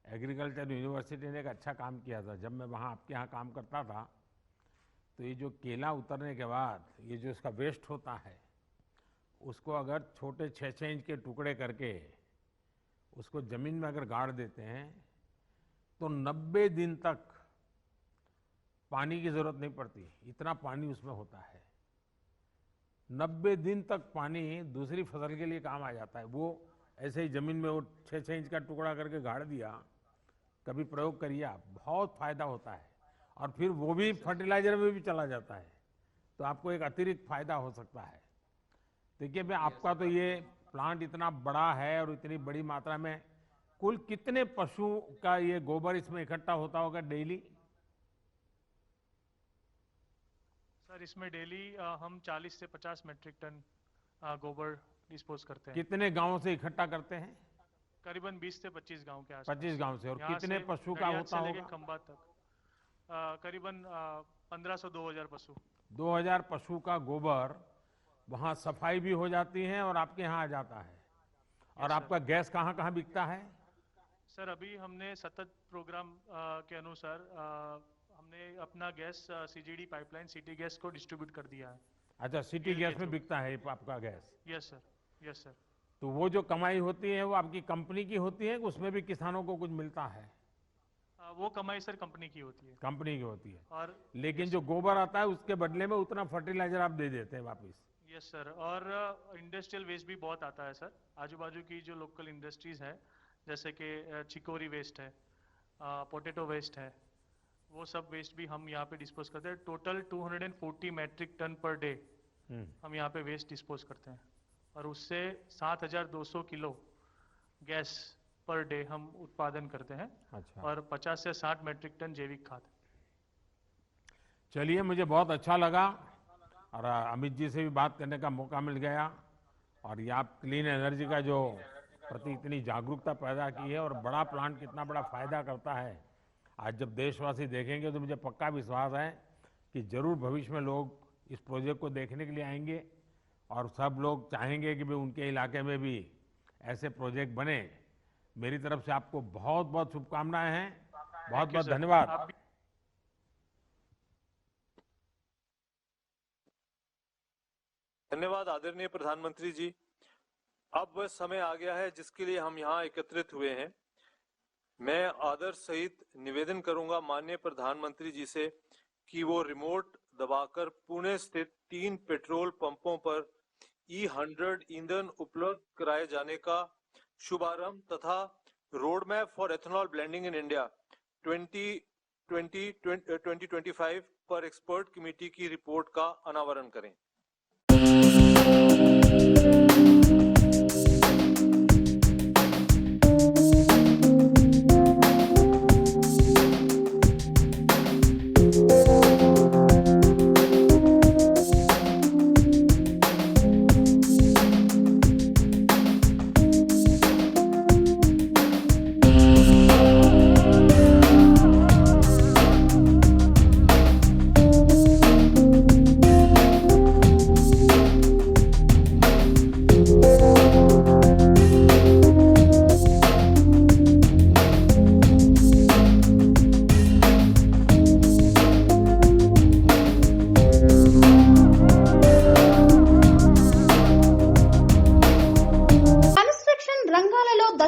[SPEAKER 5] एग्रीकल्चर यूनिवर्सिटी ने एक अच्छा काम किया था। जब मैं वहाँ आपके यहाँ काम करता था, तो ये जो केला उतरने के बाद ये जो इसका वेस्ट होता है, उसको अगर छोटे 6-6 इंच के टुकड़े करके उसको ज़मीन में अगर गाड़ देते हैं तो 90 दिन तक पानी की ज़रूरत नहीं पड़ती, इतना पानी उसमें होता है। 90 दिन तक पानी दूसरी फसल के लिए काम आ जाता है। वो ऐसे ही ज़मीन में वो 6-6 इंच का टुकड़ा करके गाड़ दिया, कभी प्रयोग करिए आप, बहुत फायदा होता है। और फिर वो भी फर्टिलाइजर में भी चला जाता है, तो आपको एक अतिरिक्त फायदा हो सकता है। देखिए, मैं आपका तो ये प्लांट इतना बड़ा है और इतनी बड़ी मात्रा में, कुल कितने पशु का ये गोबर इसमें इकट्ठा होता होगा डेली?
[SPEAKER 9] सर, इसमें डेली हम 40 से 50 मेट्रिक टन गोबर डिस्पोज करते हैं।
[SPEAKER 5] कितने गांवों से इकट्ठा करते हैं?
[SPEAKER 9] करीबन 20 से 25 गांव के आसपास।
[SPEAKER 5] 25 गांव से। और
[SPEAKER 9] यहाँ
[SPEAKER 5] कितने
[SPEAKER 9] से
[SPEAKER 5] पशु का
[SPEAKER 9] नडियाद
[SPEAKER 5] होता
[SPEAKER 9] से लेके
[SPEAKER 5] होगा?
[SPEAKER 9] खंबा तक करीबन 1500-2000 पशु।
[SPEAKER 5] 2000 पशु का गोबर वहाँ सफाई भी हो जाती है और आपके यहाँ आ जाता है। और आपका गैस कहाँ कहाँ बिकता है?
[SPEAKER 9] सर, अभी हमने सतत प्रोग्राम के अनुसार हमने अपना gas CGD pipeline city gas को डिस्ट्रीब्यूट कर दिया है।
[SPEAKER 5] अच्छा, सिटी गैस में बिकता है आपका gas?
[SPEAKER 9] Yes sir, yes sir.
[SPEAKER 5] तो वो जो कमाई होती है वो आपकी कंपनी की होती है, उसमें भी किसानों को कुछ मिलता है?
[SPEAKER 9] वो कमाई सर कंपनी की होती है।
[SPEAKER 5] कंपनी की होती है।
[SPEAKER 9] और
[SPEAKER 5] लेकिन जो गोबर आता है उसके बदले में उतना फर्टिलाइजर आप दे देते हैं वापस?
[SPEAKER 9] Yes sir. और इंडस्ट्रियल वेस्ट भी बहुत आता है सर। आजू बाजू की जो लोकल इंडस्ट्रीज है, जैसे कि चिकोरी वेस्ट है, पोटैटो वेस्ट है, वो सब वेस्ट भी हम यहाँ पे डिस्पोज करते हैं। Total 240 metric ton per day हम यहाँ पे वेस्ट डिस्पोज करते हैं, और उससे 7200 किलो गैस पर डे हम उत्पादन करते हैं।
[SPEAKER 5] अच्छा।
[SPEAKER 9] और 50 से 60 मैट्रिक टन जैविक खाद।
[SPEAKER 5] चलिए, मुझे बहुत अच्छा लगा और अमित जी से भी बात करने का मौका मिल गया। और ये आप क्लीन एनर्जी का जो प्रति इतनी जागरूकता पैदा की है, और बड़ा प्लांट कितना बड़ा फायदा करता है, आज जब देशवासी देखेंगे तो मुझे पक्का विश्वास है कि जरूर भविष्य में लोग इस प्रोजेक्ट को देखने के लिए आएंगे, और सब लोग चाहेंगे कि भाई उनके इलाके में भी ऐसे प्रोजेक्ट बने। मेरी तरफ से आपको बहुत बहुत शुभकामनाएं हैं। बहुत बहुत धन्यवाद।
[SPEAKER 1] धन्यवाद आदरणीय प्रधानमंत्री जी। अब वह समय आ गया है जिसके लिए हम यहाँ एकत्रित हुए हैं। मैं आदर सहित निवेदन करूंगा माननीय प्रधानमंत्री जी से कि वो रिमोट दबाकर पुणे स्थित 3 पेट्रोल पंपों पर E100 ईंधन उपलब्ध कराए जाने का शुभारंभ तथा road map for ethanol blending in India 2020-2025 पर एक्सपर्ट कमेटी की रिपोर्ट का अनावरण करें।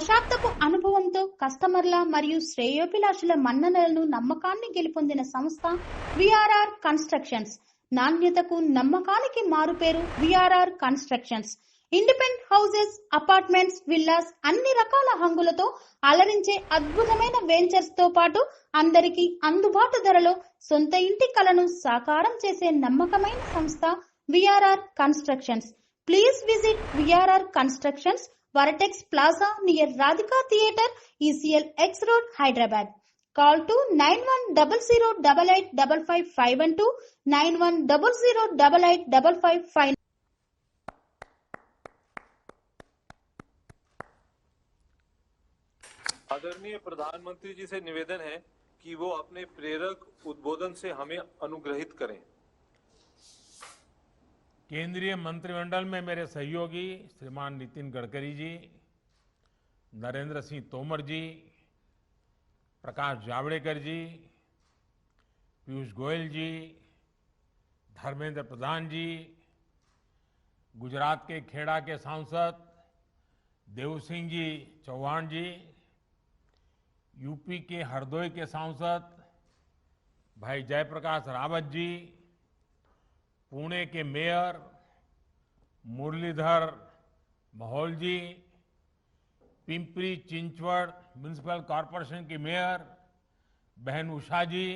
[SPEAKER 10] దశాబ్దపు అనుభవంతో కస్టమర్ల మరియు శ్రేయోభిలాషుల మన్ననలను నమ్మకాన్ని గెలుపొందిన సంస్థ విఆర్ఆర్ కన్స్ట్రక్షన్స్. నాణ్యతకు నమ్మకానికి మారుపేరు VRR constructions. Independent houses, apartments, villas అన్ని రకాల హంగులతో అలరించే అద్భుతమైన వెంచర్స్ తో పాటు అందరికీ అందుబాటు ధరలో సొంత ఇంటి కలను సాకారం చేసే నమ్మకమైన సంస్థ VRR constructions. Please visit VRR constructions, Varatex Plaza near Radhika Theatre, ECL X Road, Hyderabad. Call to 9100885552, 9100885559.
[SPEAKER 1] आदरणीय प्रधानमंत्री जी से निवेदन है कि वो अपने प्रेरक उद्बोधन से हमें अनुग्रहित करें।
[SPEAKER 5] केंद्रीय मंत्रिमंडल में मेरे सहयोगी श्रीमान नितिन गडकरी जी, नरेंद्र सिंह तोमर जी, प्रकाश जावड़ेकर जी, पीयूष गोयल जी, धर्मेंद्र प्रधान जी, गुजरात के खेड़ा के सांसद देव सिंह जी चौहान जी, यूपी के हरदोई के सांसद भाई जयप्रकाश रावत जी, पुणे के मेयर मुरलीधर महौल जी, पिंपरी चिंचवड़ म्युनिसिपल कॉरपोरेशन की मेयर बहन उषा जी,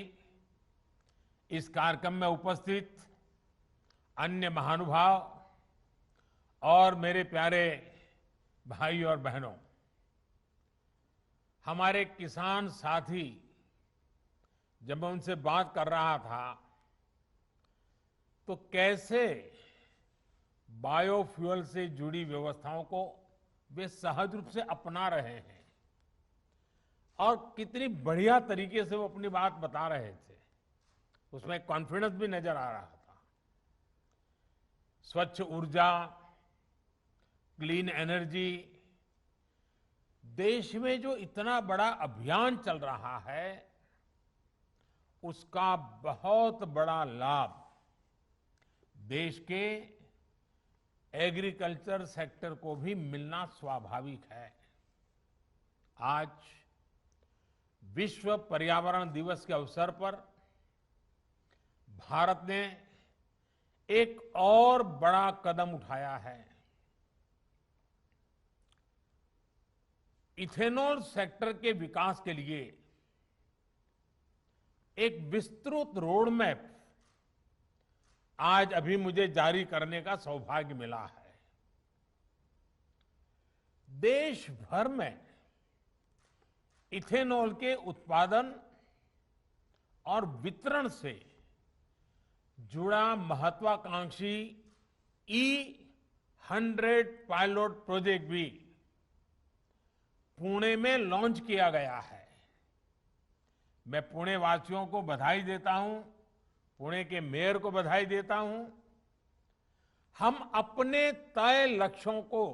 [SPEAKER 5] इस कार्यक्रम में उपस्थित अन्य महानुभाव और मेरे प्यारे भाई और बहनों, हमारे किसान साथी जब मैं उनसे बात कर रहा था तो कैसे बायोफ्यूल से जुड़ी व्यवस्थाओं को वे सहज रूप से अपना रहे हैं और कितनी बढ़िया तरीके से वो अपनी बात बता रहे थे, उसमें कॉन्फिडेंस भी नजर आ रहा था। स्वच्छ ऊर्जा, क्लीन एनर्जी, देश में जो इतना बड़ा अभियान चल रहा है उसका बहुत बड़ा लाभ देश के एग्रीकल्चर सेक्टर को भी मिलना स्वाभाविक है। आज विश्व पर्यावरण दिवस के अवसर पर भारत ने एक और बड़ा कदम उठाया है। इथेनॉल सेक्टर के विकास के लिए एक विस्तृत रोड मैप आज अभी मुझे जारी करने का सौभाग्य मिला है। देश भर में इथेनॉल के उत्पादन और वितरण से जुड़ा महत्वाकांक्षी E100 पायलट प्रोजेक्ट भी पुणे में लॉन्च किया गया है। मैं पुणे वासियों को बधाई देता हूं, पुणे के मेयर को बधाई देता हूं। हम अपने तय लक्ष्यों को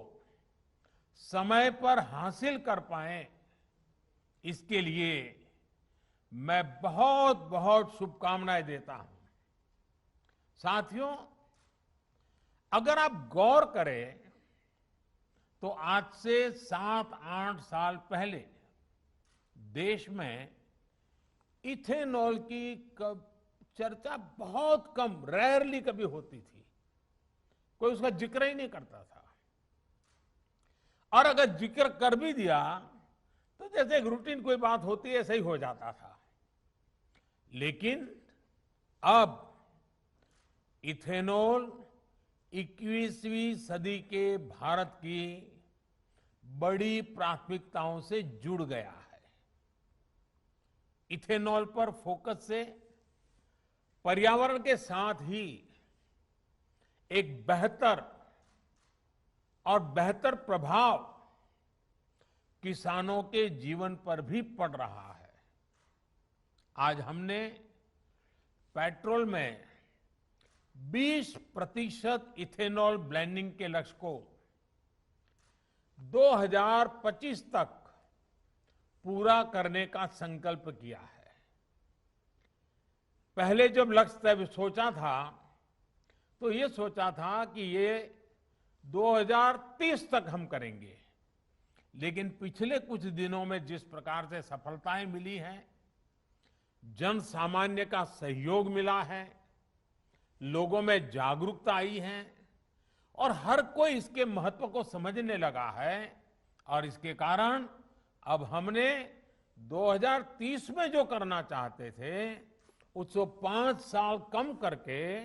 [SPEAKER 5] समय पर हासिल कर पाएं, इसके लिए मैं बहुत बहुत शुभकामनाएं देता हूं। साथियों, अगर आप गौर करें तो आज से 7-8 साल पहले देश में इथेनॉल की चर्चा बहुत कम, रेयरली कभी होती थी, कोई उसका जिक्र ही नहीं करता था। और अगर जिक्र कर भी दिया तो जैसे एक रूटीन कोई बात होती है ऐसे ही हो जाता था। लेकिन अब इथेनॉल 21वीं सदी के भारत की बड़ी प्राथमिकताओं से जुड़ गया है। इथेनॉल पर फोकस से पर्यावरण के साथ ही एक बेहतर प्रभाव किसानों के जीवन पर भी पड़ रहा है। आज हमने पेट्रोल में 20% इथेनॉल ब्लेंडिंग के लक्ष्य को 2025 तक पूरा करने का संकल्प किया है। पहले जब लक्ष्य सोचा था तो ये सोचा था कि ये 2030 तक हम करेंगे, लेकिन पिछले कुछ दिनों में जिस प्रकार से सफलताएं मिली हैं, जन सामान्य का सहयोग मिला है, लोगों में जागरूकता आई है और हर कोई इसके महत्व को समझने लगा है और इसके कारण अब हमने 2030 में जो करना चाहते थे उसको 5 साल कम करके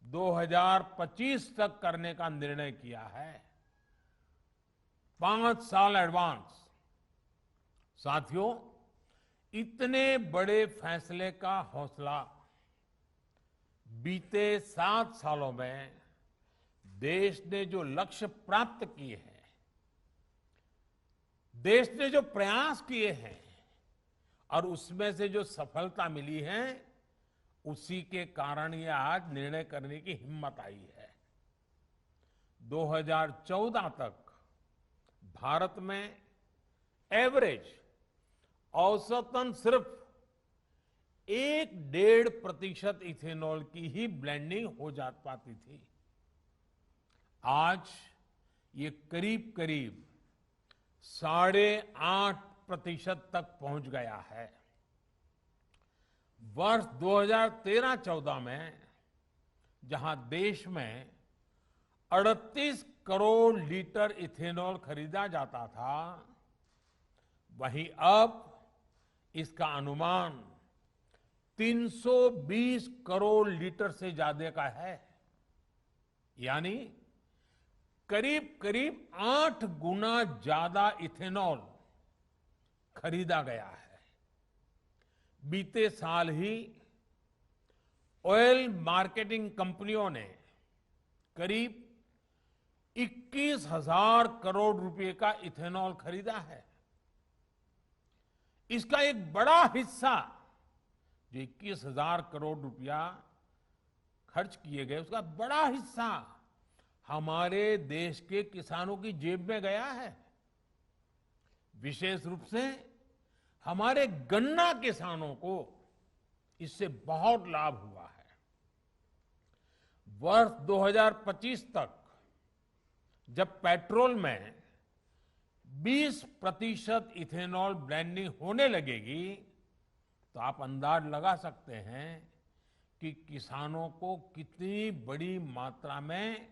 [SPEAKER 5] 2025 तक करने का निर्णय किया है। 5 साल एडवांस। साथियों, इतने बड़े फैसले का हौसला बीते 7 सालों में देश ने जो लक्ष्य प्राप्त किए हैं, देश ने जो प्रयास किए हैं और उसमें से जो सफलता मिली है, उसी के कारण ये आज निर्णय करने की हिम्मत आई है। 2014 तक भारत में एवरेज औसतन सिर्फ 1-1.5% इथेनॉल की ही ब्लेंडिंग हो जा पाती थी। आज ये करीब करीब 8.5% तक पहुंच गया है। वर्ष 2013-14 में जहां देश में 38 करोड़ लीटर इथेनॉल खरीदा जाता था, वहीं अब इसका अनुमान 320 करोड़ लीटर से ज्यादा का है। यानी करीब करीब 8 गुना ज्यादा इथेनॉल खरीदा गया है। बीते साल ही ऑयल मार्केटिंग कंपनियों ने करीब 21,000 करोड़ रुपए का इथेनॉल खरीदा है। इसका एक बड़ा हिस्सा, जो 21,000 करोड़ रुपया खर्च किए गए, उसका बड़ा हिस्सा हमारे देश के किसानों की जेब में गया है। विशेष रूप से हमारे गन्ना किसानों को इससे बहुत लाभ हुआ है। वर्ष 2025 तक जब पेट्रोल में 20% इथेनॉल ब्लेंडिंग होने लगेगी, तो आप अंदाज लगा सकते हैं कि किसानों को कितनी बड़ी मात्रा में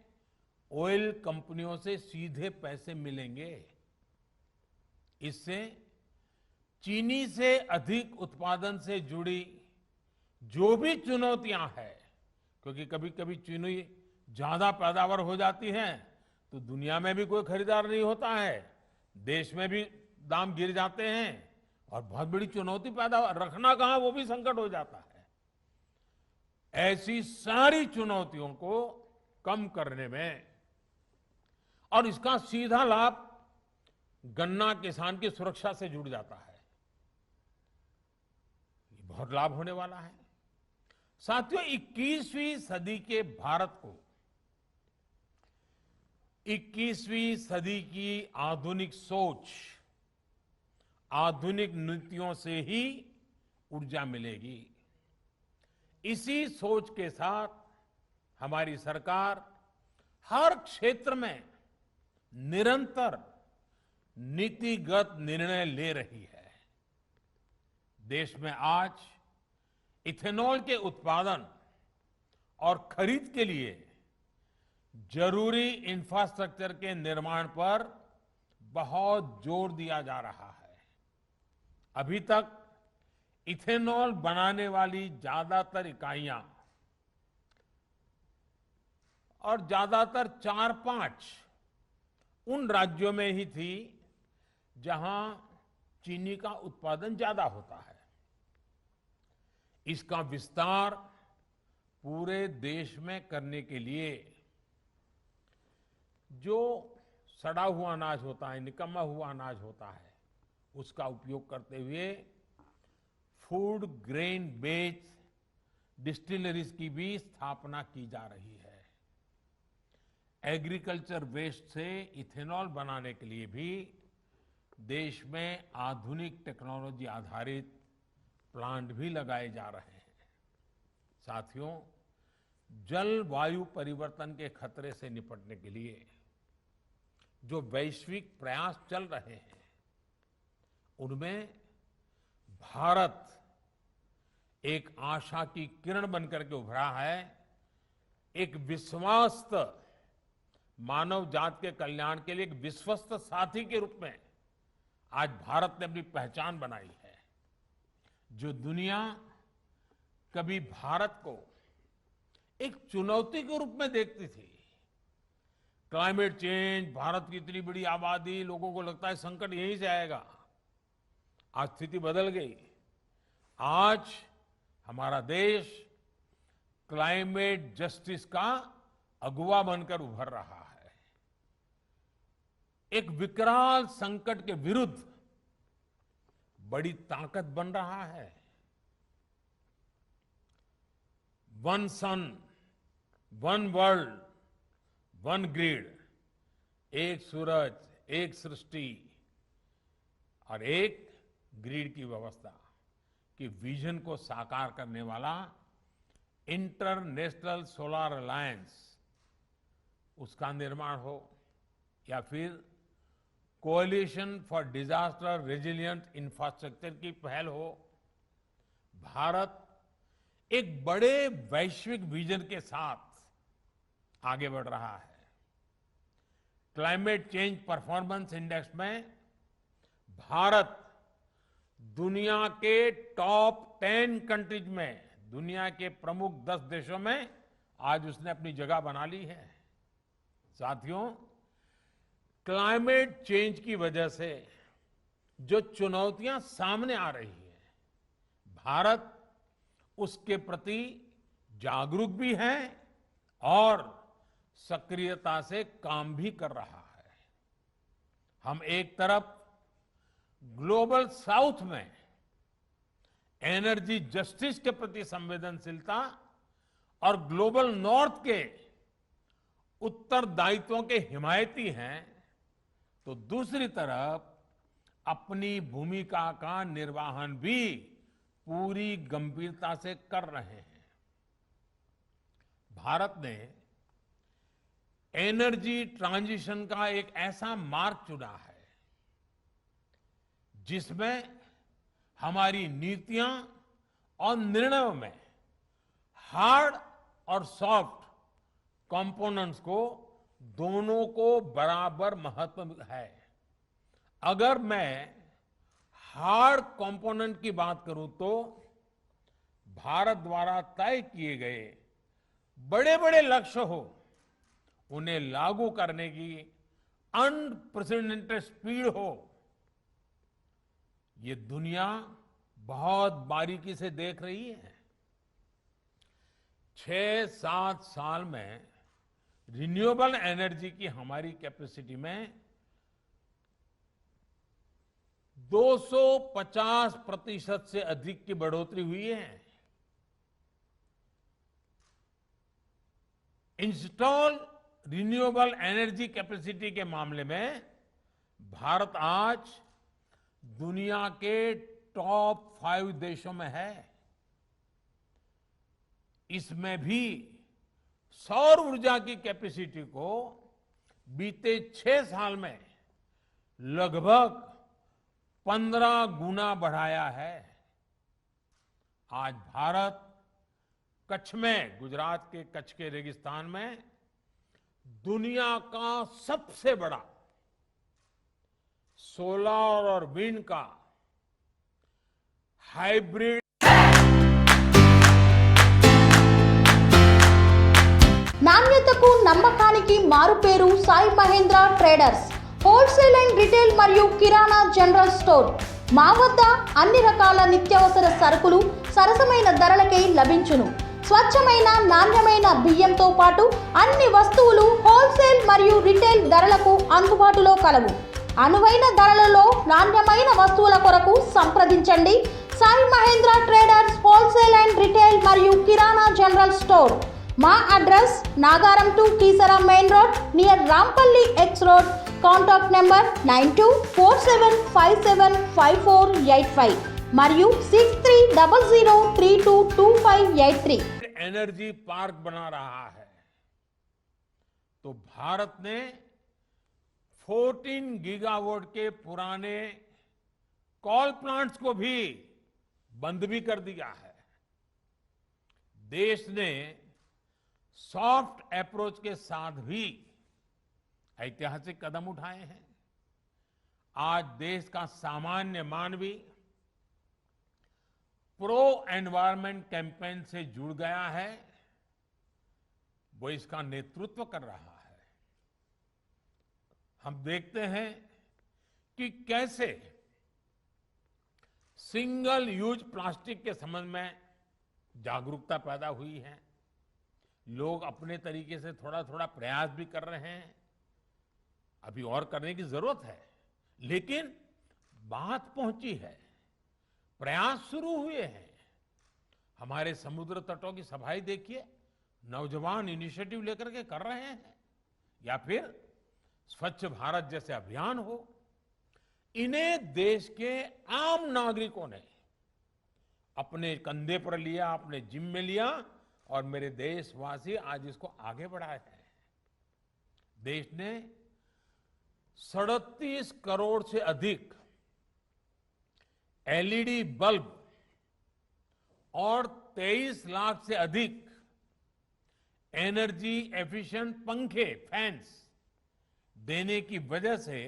[SPEAKER 5] ऑयल कंपनियों से सीधे पैसे मिलेंगे। इससे चीनी से अधिक उत्पादन से जुड़ी जो भी चुनौतियां हैं, क्योंकि कभी कभी चीनी ज्यादा पैदावार हो जाती है तो दुनिया में भी कोई खरीदार नहीं होता है, देश में भी दाम गिर जाते हैं और बहुत बड़ी चुनौती पैदा, रखना कहां वो भी संकट हो जाता है। ऐसी सारी चुनौतियों को कम करने में, और इसका सीधा लाभ गन्ना किसान की सुरक्षा से जुड़ जाता है, ये बहुत लाभ होने वाला है। साथियों, 21वीं सदी के भारत को 21वीं सदी की आधुनिक सोच, आधुनिक नीतियों से ही ऊर्जा मिलेगी। इसी सोच के साथ हमारी सरकार हर क्षेत्र में निरंतर नीतिगत निर्णय ले रही है। देश में आज इथेनॉल के उत्पादन और खरीद के लिए जरूरी इंफ्रास्ट्रक्चर के निर्माण पर बहुत जोर दिया जा रहा है। अभी तक इथेनॉल बनाने वाली ज्यादातर इकाइयां और ज्यादातर 4-5 उन राज्यों में ही थी जहां चीनी का उत्पादन ज्यादा होता है। इसका विस्तार पूरे देश में करने के लिए जो सड़ा हुआ अनाज होता है, निकम्मा हुआ अनाज होता है, उसका उपयोग करते हुए फूड ग्रेन बेस्ड डिस्टिलरीज की भी स्थापना की जा रही है। एग्रीकल्चर वेस्ट से इथेनॉल बनाने के लिए भी देश में आधुनिक टेक्नोलॉजी आधारित प्लांट भी लगाए जा रहे हैं। साथियों, जलवायु परिवर्तन के खतरे से निपटने के लिए जो वैश्विक प्रयास चल रहे हैं उनमें भारत एक आशा की किरण बनकर के उभरा है। एक विश्वस्त मानव जात के कल्याण के लिए एक विश्वस्त साथी के रूप में आज भारत ने अपनी पहचान बनाई है। जो दुनिया कभी भारत को एक चुनौती के रूप में देखती थी, क्लाइमेट चेंज, भारत की इतनी बड़ी आबादी, लोगों को लगता है संकट यहीं से आएगा, आज स्थिति बदल गई। आज हमारा देश क्लाइमेट जस्टिस का अगुवा बनकर उभर रहा है। एक विकराल संकट के विरुद्ध बड़ी ताकत बन रहा है। वन सन, वन वर्ल्ड, वन ग्रिड, एक सूरज, एक सृष्टि और एक ग्रिड की व्यवस्था की विजन को साकार करने वाला इंटरनेशनल सोलर अलायंस, उसका निर्माण हो या फिर coalition for disaster resilient infrastructure की पहल हो, भारत एक बड़े वैश्विक विजन के साथ आगे बढ़ रहा है। क्लाइमेट चेंज परफॉर्मेंस इंडेक्स में भारत दुनिया के टॉप 10 कंट्रीज में, दुनिया के प्रमुख 10 देशों में आज उसने अपनी जगह बना ली है। साथियों, क्लाइमेट चेंज की वजह से जो चुनौतियां सामने आ रही है, भारत उसके प्रति जागरूक भी है और सक्रियता से काम भी कर रहा है। हम एक तरफ ग्लोबल साउथ में एनर्जी जस्टिस के प्रति संवेदनशीलता और ग्लोबल नॉर्थ के उत्तरदायित्वों के हिमायती हैं, तो दूसरी तरफ अपनी भूमिका का निर्वहन भी पूरी गंभीरता से कर रहे हैं। भारत ने एनर्जी ट्रांजिशन का एक ऐसा मार्ग चुना है जिसमें हमारी नीतियां और निर्णयों में हार्ड और सॉफ्ट कंपोनेंट्स को दोनों को बराबर महत्व है। अगर मैं हार्ड कंपोनेंट की बात करूं तो भारत द्वारा तय किए गए बड़े बड़े लक्ष्य हो, उन्हें लागू करने की अनप्रेसिडेंटेड स्पीड हो, ये दुनिया बहुत बारीकी से देख रही है। 6-7 साल में रिन्यूएबल एनर्जी की हमारी कैपेसिटी में 250% से अधिक की बढ़ोतरी हुई है। इंस्टॉल रिन्यूएबल एनर्जी कैपेसिटी के मामले में भारत आज दुनिया के टॉप 5 देशों में है। इसमें भी सौर ऊर्जा की कैपेसिटी को बीते 6 साल में लगभग 15 गुना बढ़ाया है। आज भारत कच्छ में, गुजरात के कच्छ के रेगिस्तान में दुनिया का सबसे बड़ा सोलर और विंड का हाइब्रिड
[SPEAKER 10] నాణ్యతకు నమ్మకానికి మారుపేరు Sai Mahendra traders wholesale and retail మరియు కిరాణా జనరల్ స్టోర్. మా వద్ద అన్ని రకాల నిత్యావసర సరుకులు సరసమైన ధరలకే లభించును. స్వచ్ఛమైన నాణ్యమైన బియ్యంతో పాటు అన్ని వస్తువులు హోల్సేల్ మరియు రిటైల్ ధరలకు అందుబాటులో కలవు. అనువైన ధరలలో నాణ్యమైన వస్తువుల కొరకు సంప్రదించండి. Sai Mahendra traders wholesale and retail మరియు కిరాణా జనరల్ స్టోర్. మా address Nagaram to Keesara main road near Rampalli X road. Contact number 9247575485 మరియు 6300322583.
[SPEAKER 5] एनर्जी पार्क बना रहा है तो भारत ने 14 गीगावाट के पुराने कॉल प्लांट्स को भी बंद भी कर दिया है। देश ने सॉफ्ट अप्रोच के साथ भी ऐतिहासिक कदम उठाए हैं। आज देश का सामान्य मानवी प्रो एनवायरमेंट कैंपेन से जुड़ गया है, वो इसका नेतृत्व कर रहा है। हम देखते हैं कि कैसे सिंगल यूज प्लास्टिक के संबंध में जागरूकता पैदा हुई है। लोग अपने तरीके से थोड़ा थोड़ा प्रयास भी कर रहे हैं। अभी और करने की जरूरत है, लेकिन बात पहुंची है, प्रयास शुरू हुए हैं। हमारे समुद्र तटों की सफाई देखिए, नौजवान इनिशिएटिव लेकर के कर रहे हैं, या फिर स्वच्छ भारत जैसे अभियान हो। इन्हें देश के आम नागरिकों ने अपने कंधे पर लिया, अपने जिम्मे में लिया, और मेरे देशवासी आज इसको आगे बढ़ाए हैं। देश ने 37 करोड़ से अधिक एलईडी बल्ब और 23 लाख से अधिक एनर्जी एफिशिएंट पंखे, फैंस देने की वजह से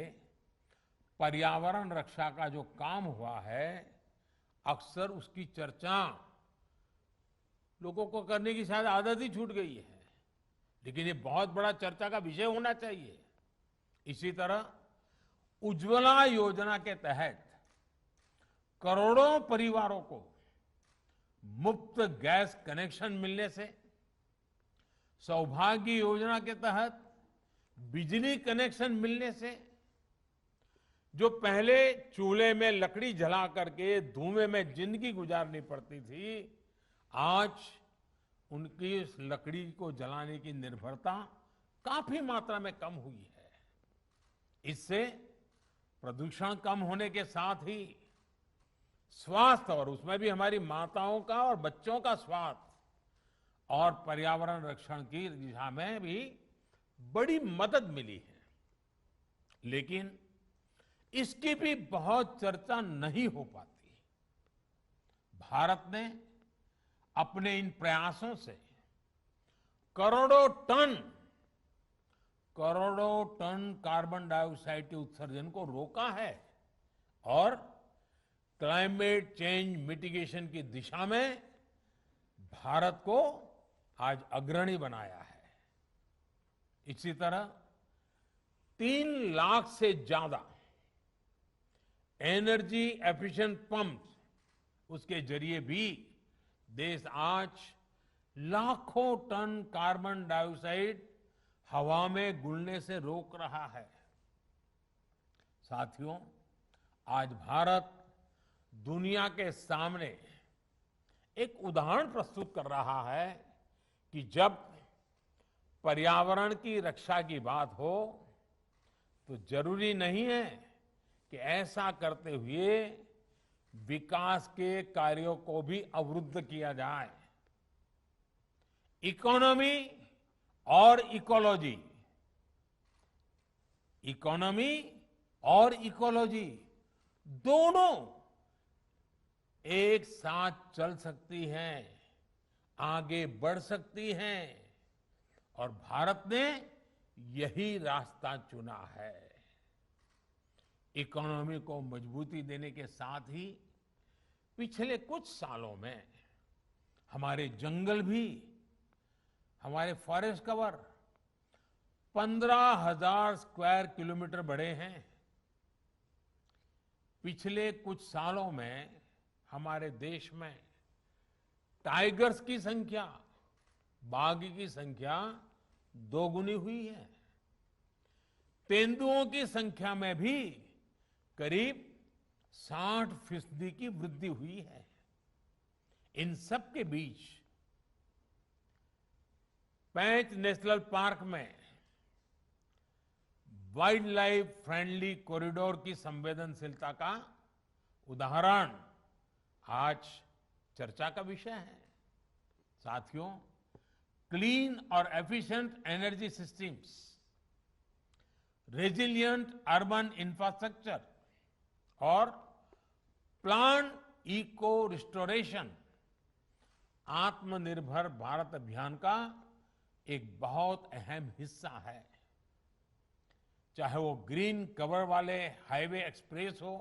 [SPEAKER 5] पर्यावरण रक्षा का जो काम हुआ है, अक्सर उसकी चर्चा लोगों को करने की शायद आदत ही छूट गई है, लेकिन ये बहुत बड़ा चर्चा का विषय होना चाहिए। इसी तरह उज्ज्वला योजना के तहत करोड़ों परिवारों को मुफ्त गैस कनेक्शन मिलने से, सौभाग्य योजना के तहत बिजली कनेक्शन मिलने से, जो पहले चूल्हे में लकड़ी जला करके धुएं में जिंदगी गुजारनी पड़ती थी, आज उनकी इस लकड़ी को जलाने की निर्भरता काफी मात्रा में कम हुई है। इससे प्रदूषण कम होने के साथ ही स्वास्थ्य, और उसमें भी हमारी माताओं का और बच्चों का स्वास्थ्य और पर्यावरण रक्षण की दिशा में भी बड़ी मदद मिली है। लेकिन इसकी भी बहुत चर्चा नहीं हो पाती। भारत ने अपने इन प्रयासों से करोड़ों टन कार्बन डाइऑक्साइड के उत्सर्जन को रोका है और क्लाइमेट चेंज मिटिगेशन की दिशा में भारत को आज अग्रणी बनाया है। इसी तरह 3 लाख से ज्यादा एनर्जी एफिशिएंट पंप्स, उसके जरिए भी देश आज लाखों टन कार्बन डाइऑक्साइड हवा में घुलने से रोक रहा है। साथियों, आज भारत दुनिया के सामने एक उदाहरण प्रस्तुत कर रहा है कि जब पर्यावरण की रक्षा की बात हो तो जरूरी नहीं है कि ऐसा करते हुए विकास के कार्यों को भी अवरुद्ध किया जाए। इकोनॉमी और इकोलॉजी दोनों एक साथ चल सकती हैं, आगे बढ़ सकती हैं, और भारत ने यही रास्ता चुना है। इकोनॉमी को मजबूती देने के साथ ही पिछले कुछ सालों में हमारे जंगल भी, हमारे फॉरेस्ट कवर 15,000 स्क्वायर किलोमीटर बढ़े हैं। पिछले कुछ सालों में हमारे देश में टाइगर्स की संख्या, बाघ की संख्या दोगुनी हुई है। तेंदुओं की संख्या में भी करीब 60% की वृद्धि हुई है। इन सब के बीच पैंच नेशनल पार्क में वाइल्ड लाइफ फ्रेंडली कॉरिडोर की संवेदनशीलता का उदाहरण आज चर्चा का विषय है। साथियों, क्लीन और efficient energy systems resilient urban infrastructure और प्लान इको रिस्टोरेशन आत्मनिर्भर भारत अभियान का एक बहुत अहम हिस्सा है। चाहे वो ग्रीन कवर वाले हाईवे एक्सप्रेस हो,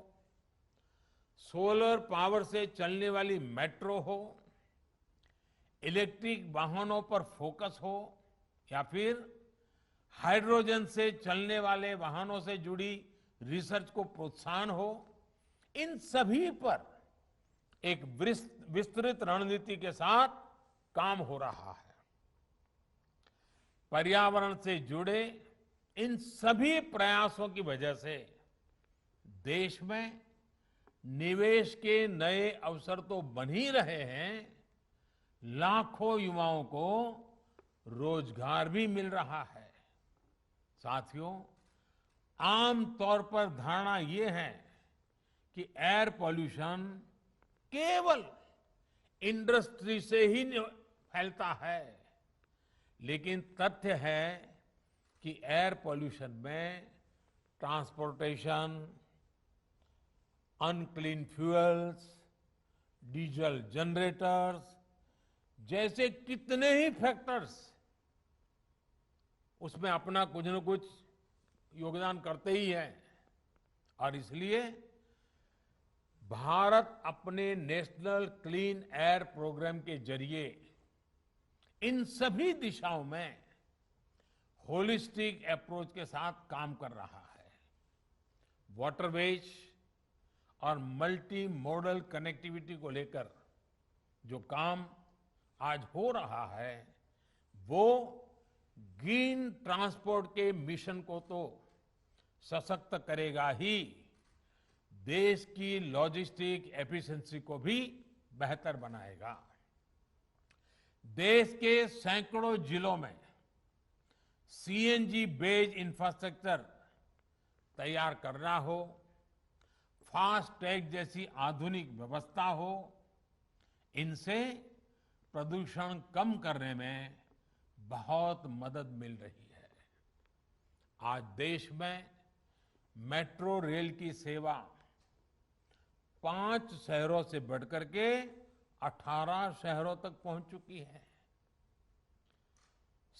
[SPEAKER 5] सोलर पावर से चलने वाली मेट्रो हो, इलेक्ट्रिक वाहनों पर फोकस हो या फिर हाइड्रोजन से चलने वाले वाहनों से जुड़ी रिसर्च को प्रोत्साहन हो, इन सभी पर एक विस्तृत रणनीति के साथ काम हो रहा है। पर्यावरण से जुड़े इन सभी प्रयासों की वजह से देश में निवेश के नए अवसर तो बन ही रहे हैं, लाखों युवाओं को रोजगार भी मिल रहा है। साथियों, आम तौर पर धारणा ये है कि एयर पॉल्यूशन केवल इंडस्ट्री से ही फैलता है, लेकिन तथ्य है कि एयर पॉल्यूशन में transportation, unclean fuels, diesel generators जैसे कितने ही फैक्टर्स उसमें अपना कुछ न कुछ योगदान करते ही हैं। और इसलिए भारत अपने नेशनल क्लीन एयर प्रोग्राम के जरिए इन सभी दिशाओं में होलिस्टिक अप्रोच के साथ काम कर रहा है। वाटरवेज और मल्टी मॉडल कनेक्टिविटी को लेकर जो काम आज हो रहा है, वो ग्रीन ट्रांसपोर्ट के मिशन को तो सशक्त करेगा ही, देश की लॉजिस्टिक एफिशिएंसी को भी बेहतर बनाएगा। देश के सैकड़ों जिलों में सीएनजी बेस्ड इंफ्रास्ट्रक्चर तैयार करना हो, फास्ट टैग जैसी आधुनिक व्यवस्था हो, इनसे प्रदूषण कम करने में बहुत मदद मिल रही है। आज देश में मेट्रो रेल की सेवा 5 शहरों से बढ़कर के 18 शहरों तक पहुंच चुकी है।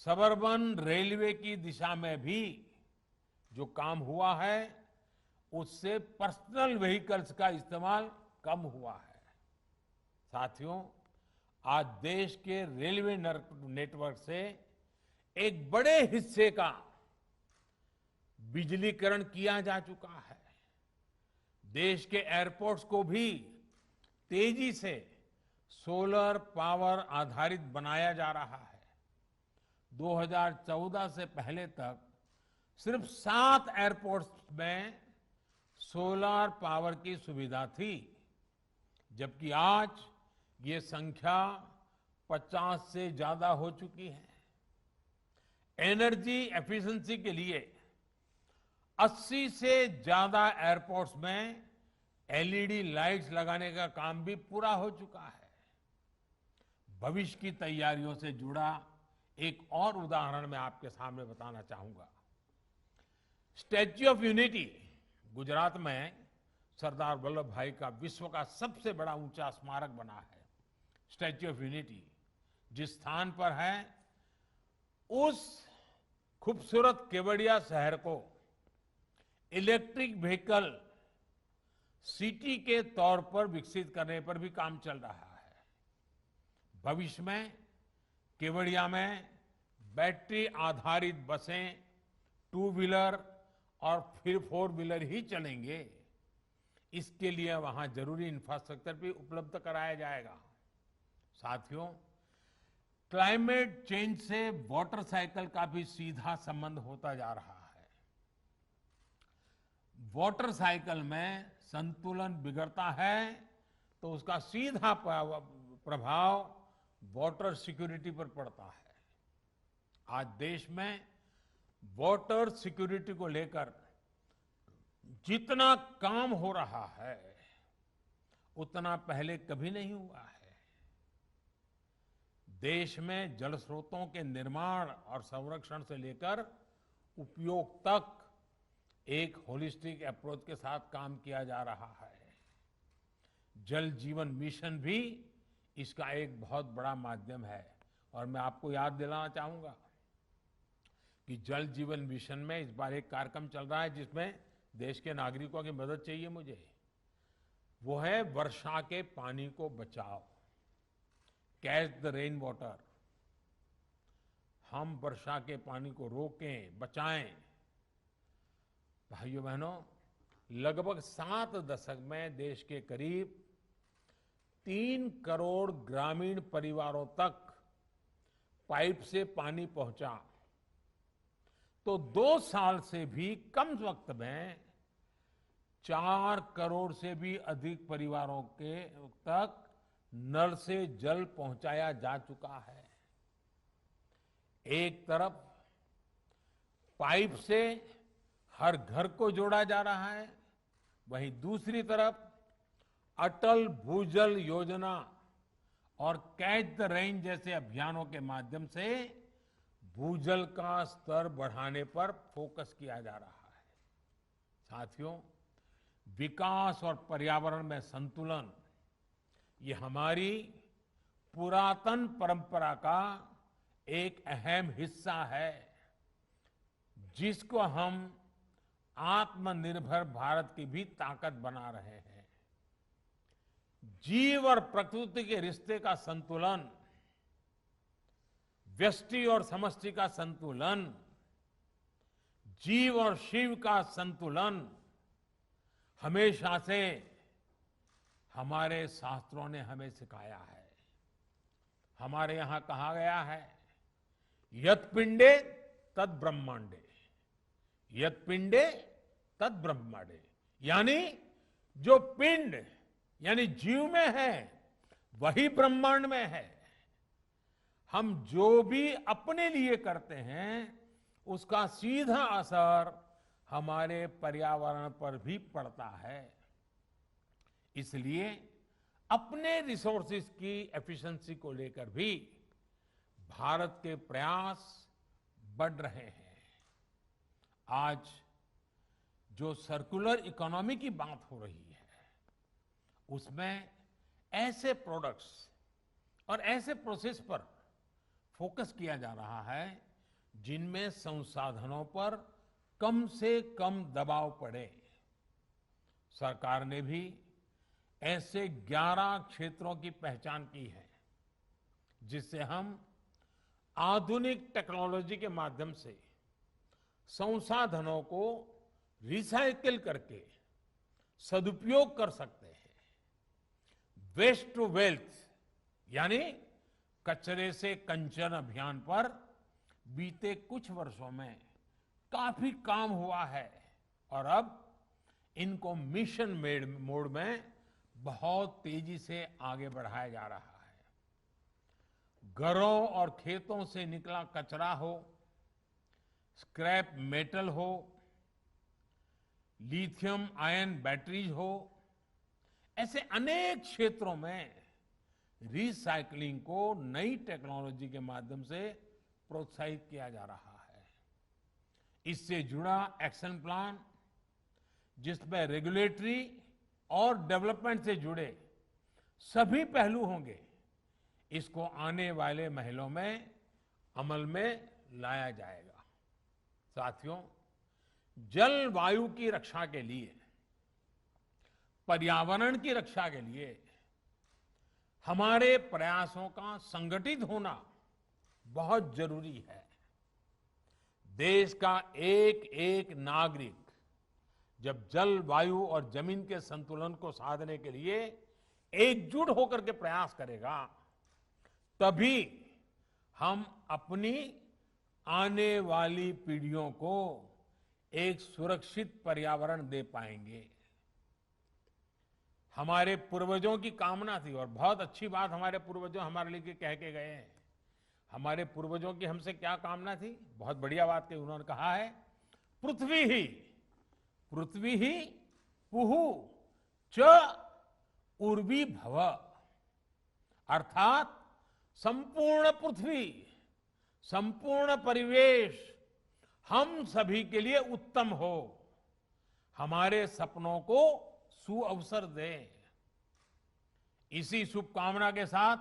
[SPEAKER 5] सबअर्बन रेलवे की दिशा में भी जो काम हुआ है, उससे पर्सनल व्हीकल्स का इस्तेमाल कम हुआ है। साथियों, आज देश के रेलवे नेटवर्क से एक बड़े हिस्से का बिजलीकरण किया जा चुका है। देश के एयरपोर्ट्स को भी तेजी से सोलर पावर आधारित बनाया जा रहा है। 2014 से पहले तक सिर्फ 7 एयरपोर्ट्स में सोलर पावर की सुविधा थी, जबकि आज ये संख्या 50 से ज्यादा हो चुकी है। एनर्जी एफिशिएंसी के लिए 80 से ज्यादा एयरपोर्ट्स में एलईडी लाइट्स लगाने का काम भी पूरा हो चुका है। भविष्य की तैयारियों से जुड़ा एक और उदाहरण मैं आपके सामने बताना चाहूंगा। स्टैच्यू ऑफ यूनिटी गुजरात में सरदार वल्लभ भाई का विश्व का सबसे बड़ा ऊंचा स्मारक बना है। स्टैच्यू ऑफ यूनिटी जिस स्थान पर है, उस खूबसूरत केवड़िया शहर को इलेक्ट्रिक व्हीकल सिटी के तौर पर विकसित करने पर भी काम चल रहा है। भविष्य में केवड़िया में बैटरी आधारित बसें, 2 व्हीलर और फिर 4 व्हीलर ही चलेंगे। इसके लिए वहां जरूरी इंफ्रास्ट्रक्चर भी उपलब्ध कराया जाएगा। साथियों, क्लाइमेट चेंज से वाटर साइकिल का भी सीधा संबंध होता जा रहा है। वाटर साइकिल में संतुलन बिगड़ता है तो उसका सीधा प्रभाव वाटर सिक्योरिटी पर पड़ता है। आज देश में वाटर सिक्योरिटी को लेकर जितना काम हो रहा है, उतना पहले कभी नहीं हुआ है। देश में जल स्रोतों के निर्माण और संरक्षण से लेकर उपयोग तक एक होलिस्टिक अप्रोच के साथ काम किया जा रहा है। जल जीवन मिशन भी इसका एक बहुत बड़ा माध्यम है। और मैं आपको याद दिलाना चाहूंगा कि जल जीवन मिशन में इस बार एक कार्यक्रम चल रहा है जिसमें देश के नागरिकों की मदद चाहिए मुझे। वो है वर्षा के पानी को बचाओ, कैच द रेन वाटर। हम वर्षा के पानी को रोकें, बचाएं। भाइयों बहनों, लगभग 7 दशक में देश के करीब 3 करोड़ ग्रामीण परिवारों तक पाइप से पानी पहुंचा, तो 2 साल से भी कम वक्त में 4 करोड़ से भी अधिक परिवारों के तक नल से जल पहुंचाया जा चुका है। एक तरफ पाइप से हर घर को जोड़ा जा रहा है, वहीं दूसरी तरफ अटल भूजल योजना और कैच द रेन जैसे अभियानों के माध्यम से भूजल का स्तर बढ़ाने पर फोकस किया जा रहा है। साथियों, विकास और पर्यावरण में संतुलन ये हमारी पुरातन परंपरा का एक अहम हिस्सा है, जिसको हम आत्मनिर्भर भारत की भी ताकत बना रहे हैं। जीव और प्रकृति के रिश्ते का संतुलन, व्यष्टि और समष्टि का संतुलन, जीव और शिव का संतुलन हमेशा से हमारे शास्त्रों ने हमें सिखाया है। हमारे यहां कहा गया है, यत् पिंडे तद ब्रह्मांडे, यत् पिंडे तद ब्रह्मांडे। यानी जो पिंड यानी जीव में है वही ब्रह्मांड में है। हम जो भी अपने लिए करते हैं उसका सीधा असर हमारे पर्यावरण पर भी पड़ता है। इसलिए अपने रिसोर्सेज की एफिशिएंसी को लेकर भी भारत के प्रयास बढ़ रहे हैं। आज जो सर्कुलर इकोनॉमी की बात हो रही है, उसमें ऐसे प्रोडक्ट्स और ऐसे प्रोसेस पर फोकस किया जा रहा है जिनमें संसाधनों पर कम से कम दबाव पड़े। सरकार ने भी ऐसे 11 क्षेत्रों की पहचान की है जिससे हम आधुनिक टेक्नोलॉजी के माध्यम से संसाधनों को रिसाइकिल करके सदुपयोग कर सकते हैं। वेस्ट टू वेल्थ यानी कचरे से कंचन अभियान पर बीते कुछ वर्षों में काफी काम हुआ है और अब इनको मिशन मोड में बहुत तेजी से आगे बढ़ाया जा रहा है। घरों और खेतों से निकला कचरा हो, स्क्रैप मेटल हो, लिथियम आयन बैटरीज हो, ऐसे अनेक क्षेत्रों में रिसाइकलिंग को नई टेक्नोलॉजी के माध्यम से प्रोत्साहित किया जा रहा है। इससे जुड़ा एक्शन प्लान, जिसमें रेगुलेटरी और डेवलपमेंट से जुड़े सभी पहलू होंगे, इसको आने वाले महीनों में अमल में लाया जाएगा। साथियों, जलवायु की रक्षा के लिए, पर्यावरण की रक्षा के लिए हमारे प्रयासों का संगठित होना बहुत जरूरी है। देश का एक एक नागरिक जब जलवायु और जमीन के संतुलन को साधने के लिए एकजुट होकर के प्रयास करेगा, तभी हम अपनी आने वाली पीढ़ियों को एक सुरक्षित पर्यावरण दे पाएंगे। हमारे पूर्वजों की कामना थी और बहुत अच्छी बात हमारे पूर्वजों हमारे लिए कह के गए हैं। हमारे पूर्वजों की हमसे क्या कामना थी? बहुत बढ़िया बात कही उन्होंने। कहा है, पृथ्वी ही पुहु च उर्वी भव, अर्थात संपूर्ण पृथ्वी, संपूर्ण परिवेश हम सभी के लिए उत्तम हो। हमारे सपनों को सुअवसर दे। इसी शुभकामना के साथ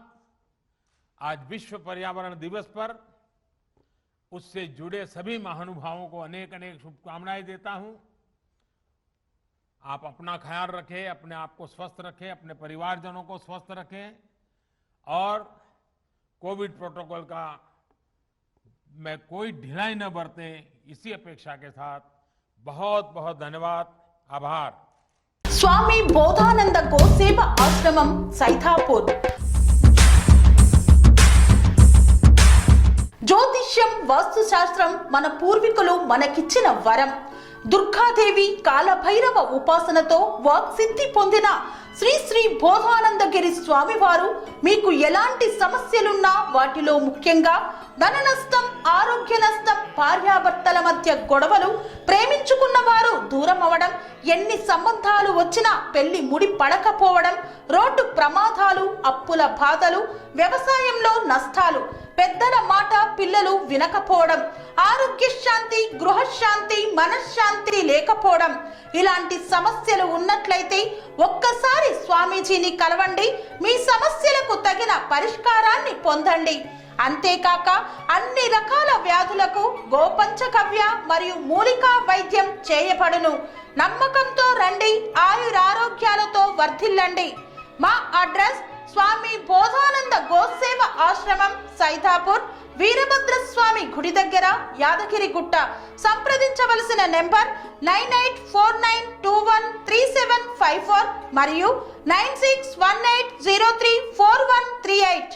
[SPEAKER 5] आज विश्व पर्यावरण दिवस पर उससे जुड़े सभी महानुभावों को अनेक अनेक शुभकामनाएं देता हूं। आप अपना ख्याल रखें, अपने आप को स्वस्थ रखें, अपने परिवारजनों को स्वस्थ रखें और कोविड प्रोटोकॉल का में कोई ढिलाई न बरतें, इसी अपेक्षा के साथ बहुत बहुत धन्यवाद, आभार।
[SPEAKER 11] स्वामी बोधानंद गोसेवा आश्रमम सैथापुर। జ్యోతిష్యం వాస్తు శాస్త్రం మన పూర్వీకులు మనకిచ్చిన వరం. దుర్గాదేవి కాలభైరవ ఉపాసనతో వాక్సిద్ధి పొందిన శ్రీ శ్రీ బోధానందగిరి స్వామివారు మీకు ఎలాంటి సమస్యలున్నా, వాటిలో ముఖ్యంగా ధన నష్టం, ఆరోగ్య నష్టం, భార్యాభర్తల మధ్య గొడవలు, ప్రేమించుకున్న వారు దూరం అవడం, ఎన్ని సంబంధాలు వచ్చినా పెళ్లి ముడి పడకపోవడం, రోడ్డు ప్రమాదాలు, అప్పుల బాధలు, వ్యవసాయంలో నష్టాలు, పెద్దల మాట పిల్లలు వినకపోవడం, ఆరోగ్య శాంతి, గృహశాంతి, మనశ్శాంతి లేకపోవడం, ఇలాంటి సమస్యలు ఉన్నట్లయితే ఒక్కసారి స్వామీజీని కలవండి. మీ సమస్యలకు తగిన పరిష్కారాన్ని పొందండి. అంతేకాక అన్ని రకాల వ్యాధులకు గోపంచకవ్య మరియు మూలికా వైద్యం చేయబడును. నమ్మకంతో రండి, ఆయురారోగ్యాలతో వర్ధిల్లండి. మా అడ్రస్ స్వామి బోధానంద గోసేవ ఆశ్రమం, సైథాపూర్, వీరభద్రస్వామి గుడి దగ్గర, యాదగిరిగుట్ట. సంప్రదించవలసిన నెంబర్ 9849213754 మరియు 9618034138.